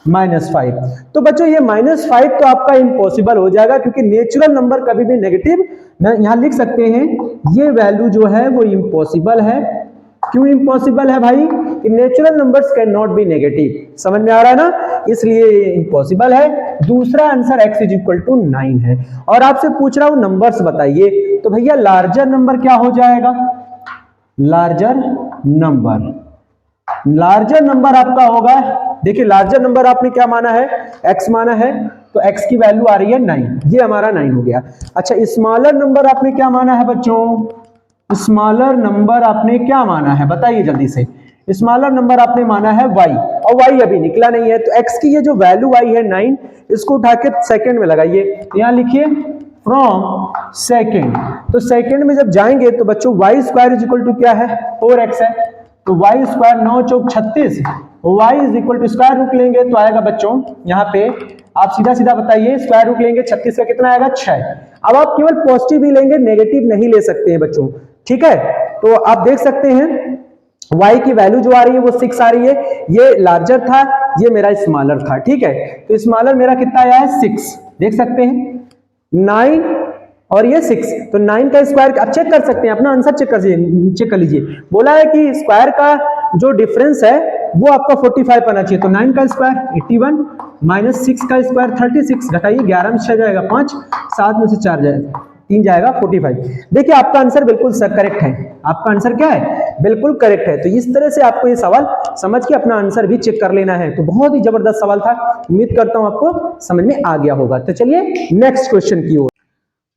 minus 5। तो बच्चों ये माइनस 5 तो आपका इम्पॉसिबल हो जाएगा, क्योंकि नेचुरल नंबर कभी भी नेगेटिव, यहां लिख सकते हैं ये वैल्यू जो है वो इम्पॉसिबल है। क्यों इम्पॉसिबल है भाई, कि natural numbers can not be negative. समझ में आ रहा है ना, इसलिए इम्पॉसिबल है। दूसरा answer x is equal to 9 है। और आपसे पूछ रहा हूं नंबर्स बताइए, तो भैया लार्जर नंबर क्या हो जाएगा, लार्जर नंबर आपका होगा, देखिए लार्जर नंबर आपने क्या माना है, x माना है, तो x की वैल्यू आ रही है 9, ये हमारा 9 हो गया। अच्छा, स्मॉलर नंबर आपने क्या माना है बच्चों, स्मॉलर नंबर आपने क्या माना है बताइए जल्दी से। स्मॉलर नंबर आपने माना है y, और y अभी निकला नहीं है, तो x की ये जो वैल्यू आई है 9, इसको उठा के सेकेंड में लगाइए, यहां लिखिए फ्रॉम सेकेंड। तो सेकेंड में जब जाएंगे तो बच्चों y square is equal to क्या है, 4x है, तो y स्क्वायर 9 चौक 36, y is equal to square root लेंगे तो आएगा बच्चों यहाँ पे, आप सीधा सीधा बताइए, स्क्वायर रूट लेंगे 36 का कितना आएगा, 6। अब आप केवल पॉजिटिव ही लेंगे, नेगेटिव नहीं ले सकते हैं बच्चों, ठीक है। तो आप देख सकते हैं y की वैल्यू जो आ रही है वो 6 आ रही है, ये लार्जर था, ये मेरा स्मॉलर था, ठीक है। तो स्मॉलर मेरा कितना आया है, 6, देख सकते हैं 9 और ये 6, तो 9 का स्क्वायर आप चेक कर सकते हैं, अपना आंसर चेक कर लीजिए। बोला है कि स्क्वायर का जो डिफरेंस है वो आपका 45 आना चाहिए, तो 9 का स्क्वायर 81 माइनस 6 का स्क्वायर 36, घटाइए 11 में 6 जाएगा 5, 7 में से 4 जाएगा 3 जाएगा 45। देखिए आपका आंसर बिल्कुल करेक्ट है, आपका आंसर क्या है, बिल्कुल करेक्ट है। तो इस तरह से आपको ये सवाल समझ के अपना आंसर भी चेक कर लेना है। तो बहुत ही जबरदस्त सवाल था, उम्मीद करता हूं आपको समझ में आ गया होगा। तो चलिए नेक्स्ट क्वेश्चन की ओर।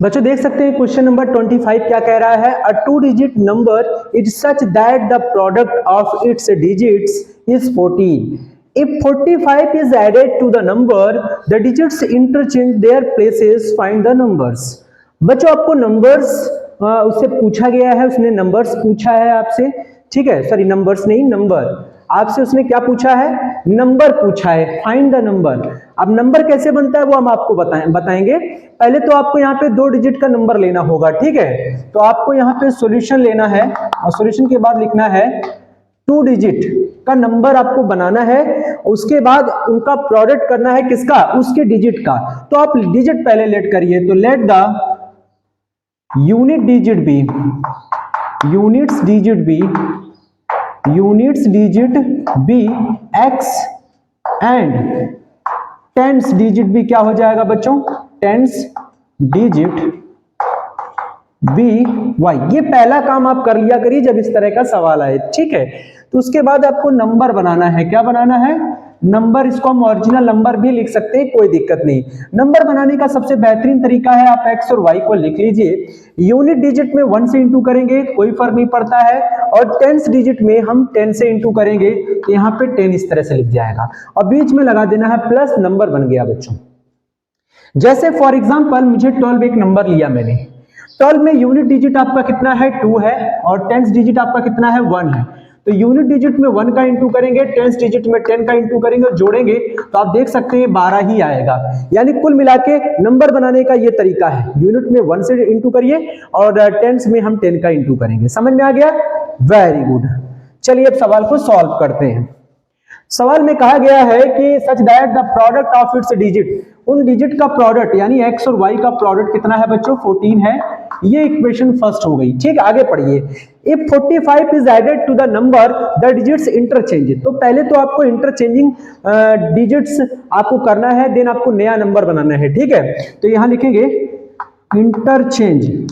बच्चों देख सकते हैं क्वेश्चन नंबर 25 क्या कह रहा है, अ 2 digit number is such that the product of its digits is 14। If 45 is added to the number, the digits interchange their places, find the numbers। बच्चों आपको नंबर्स उससे पूछा गया है, उसने नंबर्स पूछा है आपसे, ठीक है, सॉरी नंबर्स नहीं, नंबर आपसे उसने क्या पूछा है, नंबर पूछा है, फाइंड द नंबर। अब नंबर कैसे बनता है वो हम आपको बताएंगे। पहले तो आपको यहाँ पे 2 डिजिट का नंबर लेना होगा, ठीक है। तो आपको यहाँ पे सॉल्यूशन लेना है और सॉल्यूशन के बाद लिखना है 2 डिजिट का नंबर आपको बनाना है, उसके बाद उनका प्रोडक्ट करना है किसका, उसके डिजिट का। तो आप डिजिट पहले लेट करिए, तो let the unit digit be, units digit be x and tens digit भी क्या हो जाएगा बच्चों, टेंस डिजिट बी वाई। ये पहला काम आप कर लिया करिए जब इस तरह का सवाल आए, ठीक है। तो उसके बाद आपको नंबर बनाना है, क्या बनाना है, नंबर, इसको हम ओरिजिनल नंबर भी लिख सकते हैं, कोई दिक्कत नहीं। नंबर बनाने का सबसे बेहतरीन तरीका है, आप x और y को लिख लीजिए। यूनिट डिजिट में 1 से इंटू करेंगे, कोई फर्क नहीं पड़ता है, और टेंस डिजिट में हम 10 से इंटू करेंगे, तो यहाँ पे 10 इस तरह से लिख जाएगा, और बीच में लगा देना है प्लस, नंबर बन गया बच्चों। जैसे फॉर एग्जांपल मुझे 12 एक नंबर लिया मैंने, 12 में यूनिट डिजिट आपका कितना है 2 है, और टेंस डिजिट आपका कितना है 1 है। तो यूनिट डिजिट में 1 का इंटू करेंगे, टेंस डिजिट में 10 का इंटू करेंगे, जोड़ेंगे तो आप देख सकते हैं 12 ही आएगा। यानी कुल मिला के नंबर बनाने का ये तरीका है, यूनिट में 1 से इंटू करिए और टेंस में हम 10 का इंटू करेंगे। समझ में आ गया? Very good. चलिए अब सवाल को सॉल्व करते हैं। सवाल में कहा गया है कि such that the product of its digit, उन डिजिट का प्रोडक्ट यानी x और y का प्रोडक्ट कितना है बच्चों 14 है। ये इक्वेशन फर्स्ट हो गई। ठीक, आगे पढ़िए। If 45 is added to the number the digits interchange, तो पहले तो आपको इंटरचेंजिंग डिजिट्स आपको करना है, देन आपको नया नंबर बनाना है। ठीक है, तो यहां लिखेंगे इंटरचेंजिंग,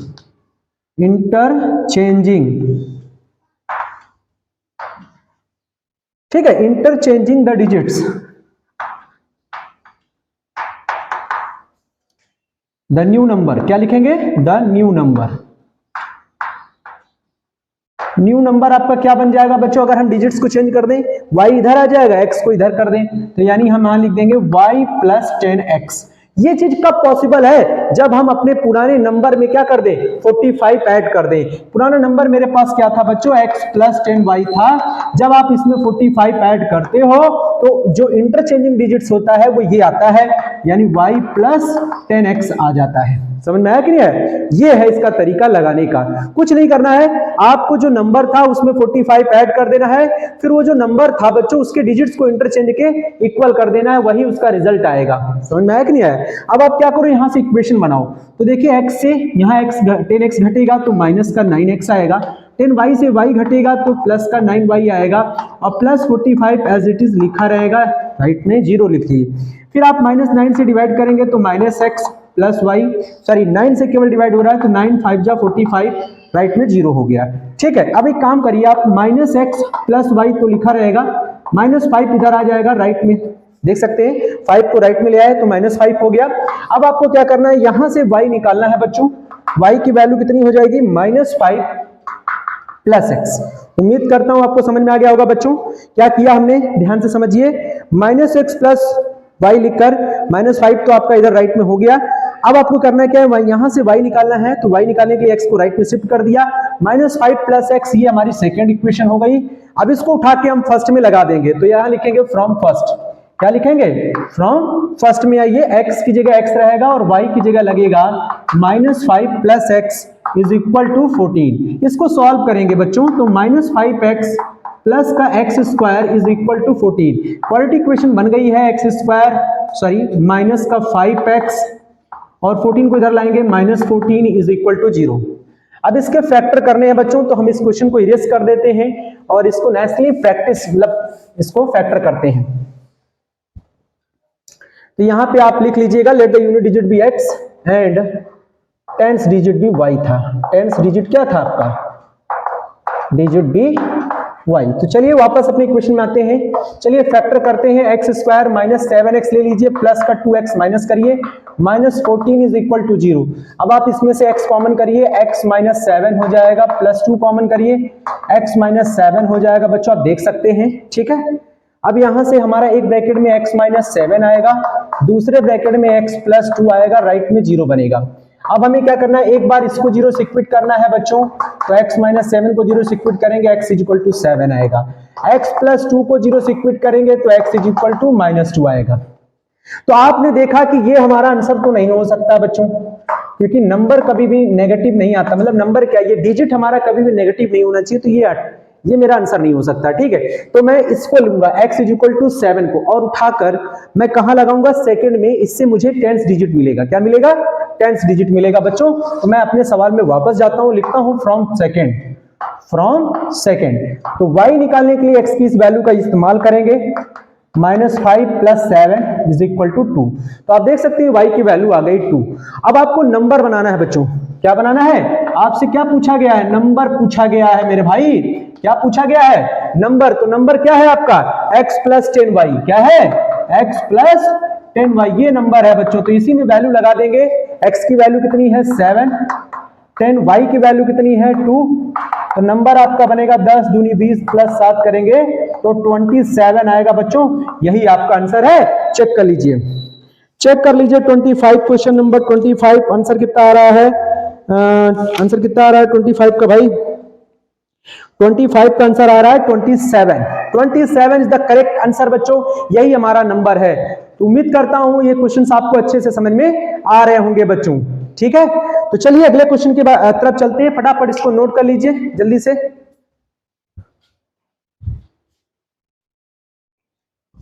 ठीक है, interchanging the digits, the new number. क्या लिखेंगे? The new number. New number आपका क्या बन जाएगा बच्चों, अगर हम डिजिट्स को चेंज कर दें, y इधर आ जाएगा, x को इधर कर दें, तो यानी हम यहां लिख देंगे y प्लस 10x। ये चीज कब पॉसिबल है? जब हम अपने पुराने नंबर में क्या कर दें 45 ऐड कर दें। पुराना नंबर मेरे पास क्या था बच्चों x प्लस 10y था। जब आप इसमें 45 ऐड करते हो तो जो इंटरचेंजिंग डिजिट्स होता है वो ये आता है, यानी y प्लस 10x आ जाता है। समझ में आया कि नहीं है? ये है इसका तरीका लगाने का। कुछ नहीं करना है, आपको जो नंबर था उसमें 45 ऐड कर देना है, फिर वो जो नंबर था बच्चों उसके डिजिट्स को इंटरचेंज के इक्वल कर देना है, वही उसका रिजल्ट आएगा। समझ में आया कि नहीं आया? अब आप क्या करो, यहां से इक्वेशन बनाओ। तो देखिए x से यहां x 10x घटेगा तो माइनस का 9x आएगा, 10y से y घटेगा तो प्लस का 9y आएगा, और प्लस 45 एज इट इज लिखा रहेगा, राइट में 0 लिखिए। फिर आप -9 से डिवाइड करेंगे तो -x प्लस वाई, सॉरी 9 से केवल डिवाइड हो रहा है तो 9 5 जा 45, राइट में 0 हो गया। ठीक है, अब एक काम करिए आप, -x प्लस वाई तो लिखा रहेगा, -5 इधर आ जाएगा राइट में, देख सकते हैं 5 को राइट में ले आए तो -5 हो गया। अब आपको क्या करना है, यहां से y निकालना है बच्चों। y की वैल्यू कितनी हो जाएगी? -5 प्लस x। उम्मीद करता हूं आपको समझ में आ गया होगा बच्चों। क्या किया हमने, ध्यान से समझिए। -x प्लस y लिखकर -5 तो आपका इधर राइट में हो गया। अब आपको करना क्या है, यहां से y निकालना है, तो y निकालने के लिए x को राइट में शिफ्ट कर दिया। -5 प्लस x, ये हमारी सेकेंड इक्वेशन हो गई। अब इसको उठा के हम फर्स्ट में लगा देंगे, तो यहां लिखेंगे फ्रॉम फर्स्ट। क्या लिखेंगे? फ्रॉम फर्स्ट में आइए, x की जगह x रहेगा और y की जगह लगेगा -5 plus x is equal to 14। इसको सॉल्व करेंगे बच्चों, तो -5x प्लस का x square is equal to 14। Quadratic equation बन गई है, एक्स स्क्वायर सॉरी माइनस का 5x और 14 को इधर लाएंगे, -14 इज इक्वल टू 0। अब इसके फैक्टर करने हैं बच्चों, तो हम इस क्वेश्चन को इरेज कर देते हैं और इसको नेचुरली प्रैक्टिस मतलब इसको फैक्टर करते हैं। तो यहां पे आप लिख लीजिएगा, let the unit digit be x and tens digit भी y था। टेंस डिजिट क्या था आपका? डिजिट भी y। तो चलिए वापस अपने इक्वेशन में आते हैं। चलिए फैक्टर करते हैं। x स्क्वायर माइनस 7x ले लीजिए, प्लस का 2x माइनस करिए, -14 इज इक्वल टू 0। अब आप इसमें से x कॉमन करिए, x माइनस 7 हो जाएगा, प्लस 2 कॉमन करिए, x माइनस 7 हो जाएगा बच्चों, आप देख सकते हैं। ठीक है, अब यहां से हमारा एक ब्रैकेट में x माइनस 7 आएगा, दूसरे ब्रैकेट में x प्लस 2 आएगा, राइट में 0 बनेगा। अब हमें क्या करना है, एक बार इसको 0 से इक्विट करना है बच्चों, तो x माइनस 7 को 0 से इक्विट करेंगे, x इज इक्वल टू 7 आएगा। x प्लस 2 को 0 से इक्विट करेंगे तो x इज इक्वल टू -2 आएगा। तो आपने देखा कि ये हमारा आंसर तो नहीं हो सकता बच्चों, क्योंकि नंबर कभी भी नेगेटिव नहीं आता। मतलब नंबर क्या, ये डिजिट हमारा कभी भी नेगेटिव नहीं होना चाहिए, तो ये मेरा आंसर नहीं हो सकता। ठीक है, तो मैं इसको लूंगा x इज इक्वल टू 7 को, और उठाकर मैं कहां लगाऊंगा? सेकंड में। इससे मुझे टेंस डिजिट मिलेगा। क्या मिलेगा? टेंस डिजिट मिलेगा बच्चों। तो मैं अपने सवाल में वापस जाता हूं, लिखता हूं फ्रॉम सेकंड। तो y निकालने के लिए x की इस वैल्यू का इस्तेमाल करेंगे, -5 प्लस 7 इज इक्वल टू 2। तो आप देख सकते हैं y की वैल्यू आ गई 2। अब आपको नंबर बनाना है बच्चों। क्या बनाना है? आपसे क्या पूछा गया है? नंबर पूछा गया है मेरे भाई। क्या पूछा गया है? नंबर। तो नंबर क्या है आपका? x plus 10y। क्या है? x प्लस 10y, ये नंबर है बच्चों। तो इसी में वैल्यू लगा देंगे। x की वैल्यू कितनी है? 7, 10y की वैल्यू कितनी है? 2। तो नंबर आपका बनेगा 10 दूनी 20 प्लस 7 करेंगे तो 27 आएगा बच्चों। यही आपका आंसर है। चेक कर लीजिए, चेक कर लीजिए 25, क्वेश्चन नंबर 25। आंसर कितना आ रहा है? आंसर कितना आ रहा है 25 का भाई? 25 का आंसर आ रहा है 27। 27 इज द करेक्ट आंसर बच्चों, यही हमारा नंबर है। तो उम्मीद करता हूं ये क्वेश्चंस आपको अच्छे से समझ में आ रहे होंगे बच्चों। ठीक है, तो चलिए अगले क्वेश्चन की तरफ चलते हैं। फटाफट इसको नोट कर लीजिए जल्दी से।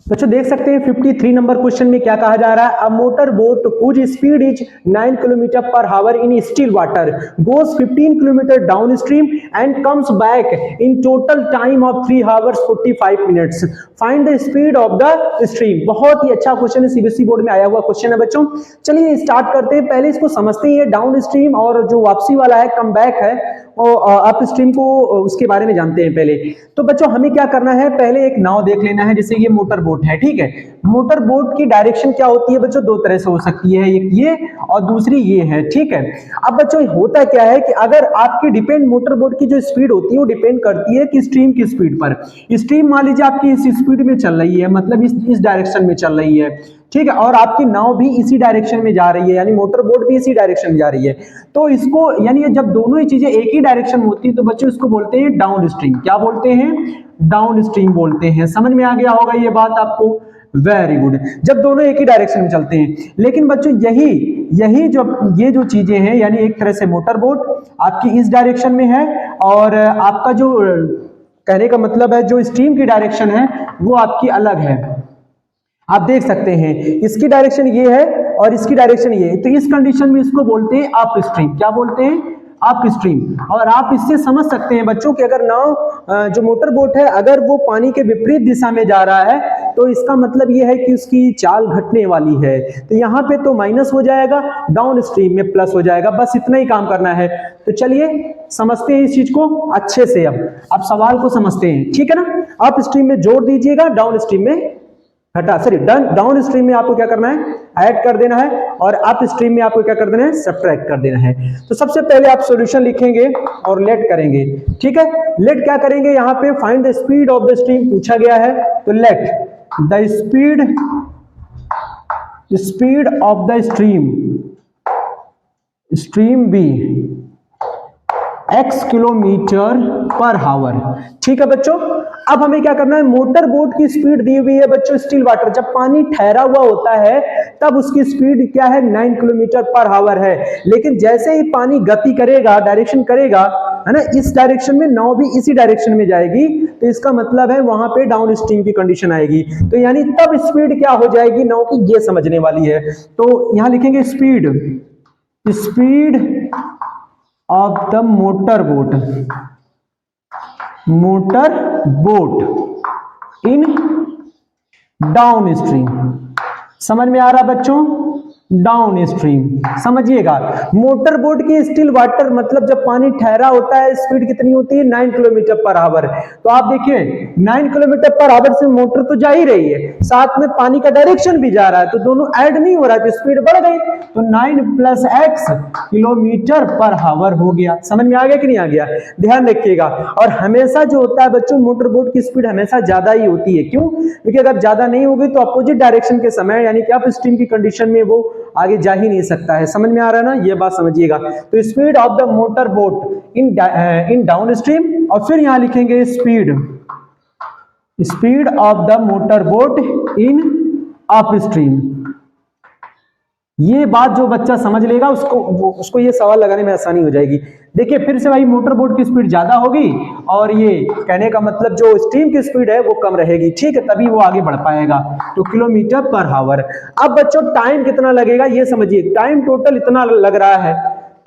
बच्चों देख सकते हैं 53 नंबर क्वेश्चन में क्या कहा जा रहा है? A motor boat whose speed is 9 kilometre per hour in still water goes 15 kilometre downstream and comes back in total time of 3 hours 45 minutes, find the speed of the stream. बहुत ही अच्छा question है, CBSE board में आया हुआ question है बच्चों। चलिए स्टार्ट करते हैं। पहले इसको समझते हैं, डाउन स्ट्रीम और जो वापसी वाला है, कम बैक है, अप स्ट्रीम को उसके बारे में जानते हैं पहले। तो बच्चों हमें क्या करना है? पहले एक नाव देख लेना है, जैसे ये मोटर बोट है। ठीक है, मोटर बोट की डायरेक्शन क्या होती है बच्चों? दो तरह से हो सकती है, एक ये और दूसरी ये है। ठीक है, अब बच्चों होता क्या है कि अगर आपकी डिपेंड मोटर बोट की जो स्पीड होती है वो डिपेंड करती है कि स्ट्रीम की स्पीड पर। स्ट्रीम मान लीजिए आपकी इस स्पीड में चल रही है, मतलब इस डायरेक्शन में चल रही है। ठीक है, और आपकी नाव भी इसी डायरेक्शन में जा रही है, यानी मोटर बोट भी इसी डायरेक्शन में जा रही है। तो इसको यानी जब दोनों ही चीजें एक ही डायरेक्शन में होती है तो बच्चों इसको बोलते हैं डाउन स्ट्रीम। क्या बोलते हैं? डाउन स्ट्रीम बोलते हैं। समझ में आ गया होगा ये बात आपको? वेरी गुड, जब दोनों एक ही डायरेक्शन में चलते हैं। लेकिन बच्चों यही जो चीजें हैं, यानी एक तरह से मोटर बोट आपकी इस डायरेक्शन में है और आपका जो कहने का मतलब है जो स्ट्रीम की डायरेक्शन है वो आपकी अलग है। आप देख सकते हैं इसकी डायरेक्शन ये है और इसकी डायरेक्शन ये है। तो इस कंडीशन में इसको बोलते हैं अप स्ट्रीम। क्या बोलते हैं? Up stream. और आप इससे समझ सकते हैं बच्चों कि अगर नाव जो मोटर बोट है अगर वो पानी के विपरीत दिशा में जा रहा है तो इसका मतलब ये है कि उसकी चाल घटने वाली है। तो यहाँ पे तो माइनस हो जाएगा, डाउन स्ट्रीम में प्लस हो जाएगा। बस इतना ही काम करना है। तो चलिए समझते हैं इस चीज को अच्छे से। अब सवाल को समझते हैं, ठीक है ना? अप स्ट्रीम में जोड़ दीजिएगा, डाउन स्ट्रीम में डाउन स्ट्रीम में आपको क्या करना है? ऐड कर देना है, और अप स्ट्रीम में आपको क्या कर देना है? सब्ट्रैक्ट कर देना है। तो सबसे पहले आप सॉल्यूशन लिखेंगे और लेट करेंगे। ठीक है, लेट क्या करेंगे? यहाँ पे find the speed of the stream पूछा गया है, तो let the speed of the stream be x kilometre per hour. ठीक है बच्चों, अब हमें क्या करना है? मोटर बोट की स्पीड दी हुई है बच्चों स्टिल वाटर, जब पानी ठहरा हुआ होता है तब उसकी स्पीड क्या है? 9 किलोमीटर पर आवर है। लेकिन जैसे ही पानी गति करेगा, डायरेक्शन करेगा, है ना, इस डायरेक्शन में नाव भी इसी डायरेक्शन में जाएगी, तो इसका मतलब है वहां पे डाउन स्ट्रीम की कंडीशन आएगी। तो यानी तब स्पीड क्या हो जाएगी नाव की, ये समझने वाली है। तो यहां लिखेंगे speed of the motor boat in downstream। समझ में आ रहा बच्चों? डाउन स्ट्रीम समझिएगा। मोटर बोट की स्टिल वाटर मतलब जब पानी ठहरा होता है स्पीड कितनी होती है? 9 किलोमीटर पर आवर। तो आप देखिए 9 किलोमीटर पर आवर से मोटर तो जा ही रही है, साथ में पानी का डायरेक्शन भी जा रहा है, तो दोनों ऐड नहीं हो रहा है तो स्पीड बढ़ गई। तो 9 + x किलोमीटर पर आवर हो गया। समझ में आ गया कि नहीं आ गया? ध्यान रखिएगा। और हमेशा जो होता है बच्चों मोटर बोट की स्पीड हमेशा ज्यादा ही होती है। क्यों? क्योंकि अगर ज्यादा नहीं होगी तो अपोजिट डायरेक्शन के समय यानी कि अप स्ट्रीम की कंडीशन में वो आगे जा ही नहीं सकता है। समझ में आ रहा है ना? ये बात समझिएगा। तो speed of the motor boat in down stream, और फिर यहां लिखेंगे speed of the motor boat in up stream. ये बात जो बच्चा समझ लेगा उसको ये सवाल लगाने में आसानी हो जाएगी। देखिए फिर से भाई मोटर बोट की स्पीड ज्यादा होगी और ये कहने का मतलब जो स्ट्रीम की स्पीड है वो कम रहेगी। ठीक है, तभी वो आगे बढ़ पाएगा। तो किलोमीटर पर आवर। अब बच्चों टाइम कितना लगेगा ये समझिए। टाइम टोटल इतना लग रहा है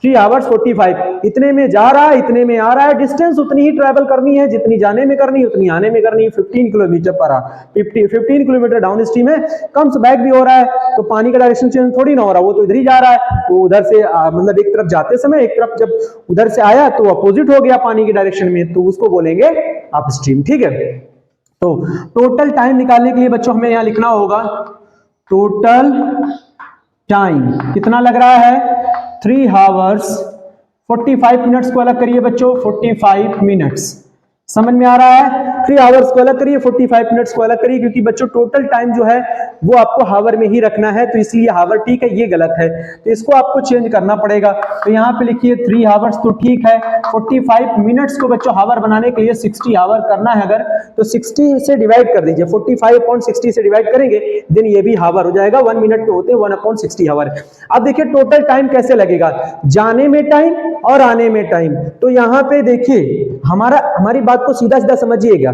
3 आवर्स 45। इतने में जा रहा है, इतने में आ रहा है, डिस्टेंस उतनी ही ट्रैवल करनी है जितनी जाने में करनी है उतनी आने में करनी है। 15 kilometre per our, 15 kilometre down stream है। कम्स बैक भी हो रहा है तो पानी का डायरेक्शन चेंज थोड़ी ना हो रहा, वो तो इधर ही जा रहा है। तो उधर से मतलब एक तरफ जाते समय एक तरफ जब उधर से आया तो अपोजिट हो गया पानी की डायरेक्शन में, तो उसको बोलेंगे अप स्ट्रीम। ठीक है, तो टोटल टाइम निकालने के लिए बच्चों हमें यहां लिखना होगा टोटल टाइम कितना लग रहा है 3 आवर्स 45 मिनट्स को अलग करिए बच्चों, 45 मिनट्स। समझ में आ रहा है? 3 आवर्स को अलग करिए, 45 मिनट्स को अलग करिए, क्योंकि बच्चों टोटल टाइम जो है वो आपको हावर में ही रखना है, तो इसलिए हावर ठीक है, ये गलत है, तो इसको आपको चेंज करना पड़ेगा। तो यहाँ पे लिखिए 3 आवर्स तो ठीक है, 45 मिनट्स को बच्चों हावर बनाने के लिए 60 आवर करना है अगर, तो 60 से डिवाइड कर दीजिए, 45/60 से डिवाइड करेंगे देन ये भी हावर हो जाएगा। 1 मिनट में होते 1/60 हावर। अब देखिए टोटल टाइम कैसे लगेगा, जाने में टाइम और आने में टाइम। तो यहाँ पे देखिए हमारी बात को सीधा सीधा समझिएगा,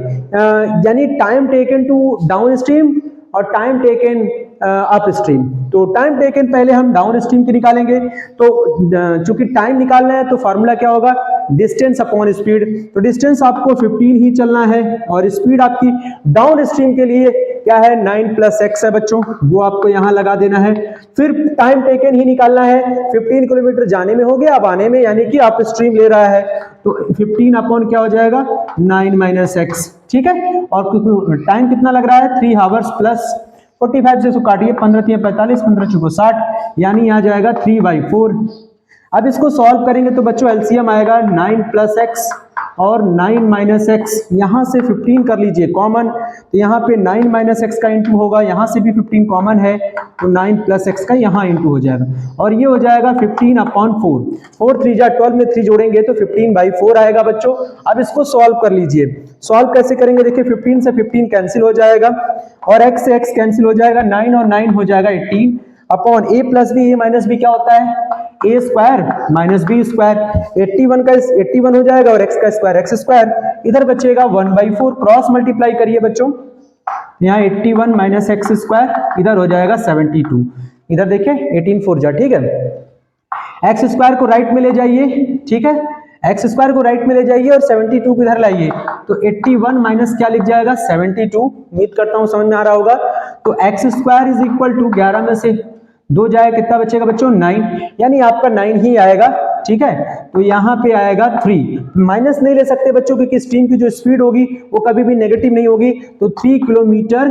यानी time taken to downstream और टाइम टेकन अप स्ट्रीम। तो टाइम टेकन पहले हम डाउन स्ट्रीम की निकालेंगे, तो चूंकि टाइम निकालना है तो फार्मूला क्या होगा, डिस्टेंस अपॉन स्पीड। तो डिस्टेंस आपको 15 ही चलना है और स्पीड आपकी डाउन स्ट्रीम के लिए क्या है 9 + x है बच्चों, वो आपको यहां लगा देना है। फिर टाइम टेकन ही निकालना है, 15 किलोमीटर जाने में हो गया, अब आने में यानी कि अप स्ट्रीम ले रहा है, तो 15 अपॉन क्या हो जाएगा 9 - x। ठीक है, और टाइम कितना लग रहा है 3 आवर्स प्लस 45 से इसको काटिए, 15 × 45, 15 × 60, यानी आ जाएगा 3/4। अब इसको सॉल्व करेंगे तो बच्चों एलसीएम आएगा 9 + x और 9 - x, यहां से 15 कर लीजिए कॉमन, तो यहाँ पे 9 - x का इंटू होगा, यहाँ से भी 15 कॉमन है तो 9 + x का यहाँ इंटू हो जाएगा, और ये हो जाएगा 15/4। 4 × 3 = 12 में 3 जोड़ेंगे तो 15/4 आएगा बच्चों। अब इसको सॉल्व कर लीजिए, सॉल्व कैसे करेंगे, देखिए 15 से 15 कैंसिल हो जाएगा और x से x कैंसिल हो जाएगा, 9 और 9 हो जाएगा 18 upon a + b, a - b क्या होता है a² - b², 81 का 81 हो जाएगा और x का स्क्वायर x², इधर बचेगा 1/4, क्रॉस मल्टीप्लाई करिए बच्चों, यहाँ 81 - x², इधर हो जाएगा 72, इधर देखिए 18 4 जा, ठीक है। x² को राइट में ले जाइए, ठीक है, x² को राइट में ले जाइए और 72 को इधर लाइए, तो 81 माइनस क्या लिख जाएगा 72, उम्मीद करता हूं समझ में आ रहा होगा। तो x² = 11 में से 2 जाए कितना बचेगा बच्चों 9, यानी आपका 9 ही आएगा। ठीक है, तो यहाँ पे आएगा 3, माइनस नहीं ले सकते बच्चों क्योंकि स्ट्रीम की जो स्पीड होगी वो कभी भी नेगेटिव नहीं होगी, तो 3 km/h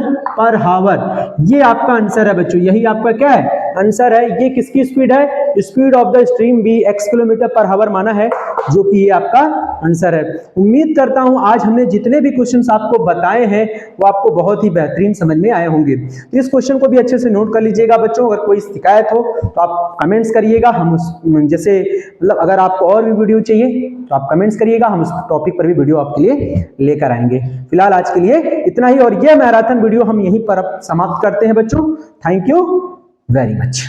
ये आपका आंसर है बच्चों, यही आपका क्या है आंसर है। ये किसकी स्पीड है, स्पीड ऑफ द स्ट्रीम भी x km/h माना है, जो कि ये आपका आंसर है। उम्मीद करता हूं आज हमने जितने भी क्वेश्चंस आपको बताए हैं वो आपको बहुत ही बेहतरीन समझ में आए होंगे। इस क्वेश्चन को भी अच्छे से नोट कर लीजिएगा बच्चों, अगर कोई शिकायत हो तो आप कमेंट्स करिएगा, हम जैसे मतलब अगर आपको और भी वीडियो चाहिए तो आप कमेंट्स करिएगा, हम उस टॉपिक पर भी वीडियो आपके लिए लेकर आएंगे। फिलहाल आज के लिए इतना ही, और यह मैराथन वीडियो हम यहीं पर अब समाप्त करते हैं बच्चों। Thank you very much.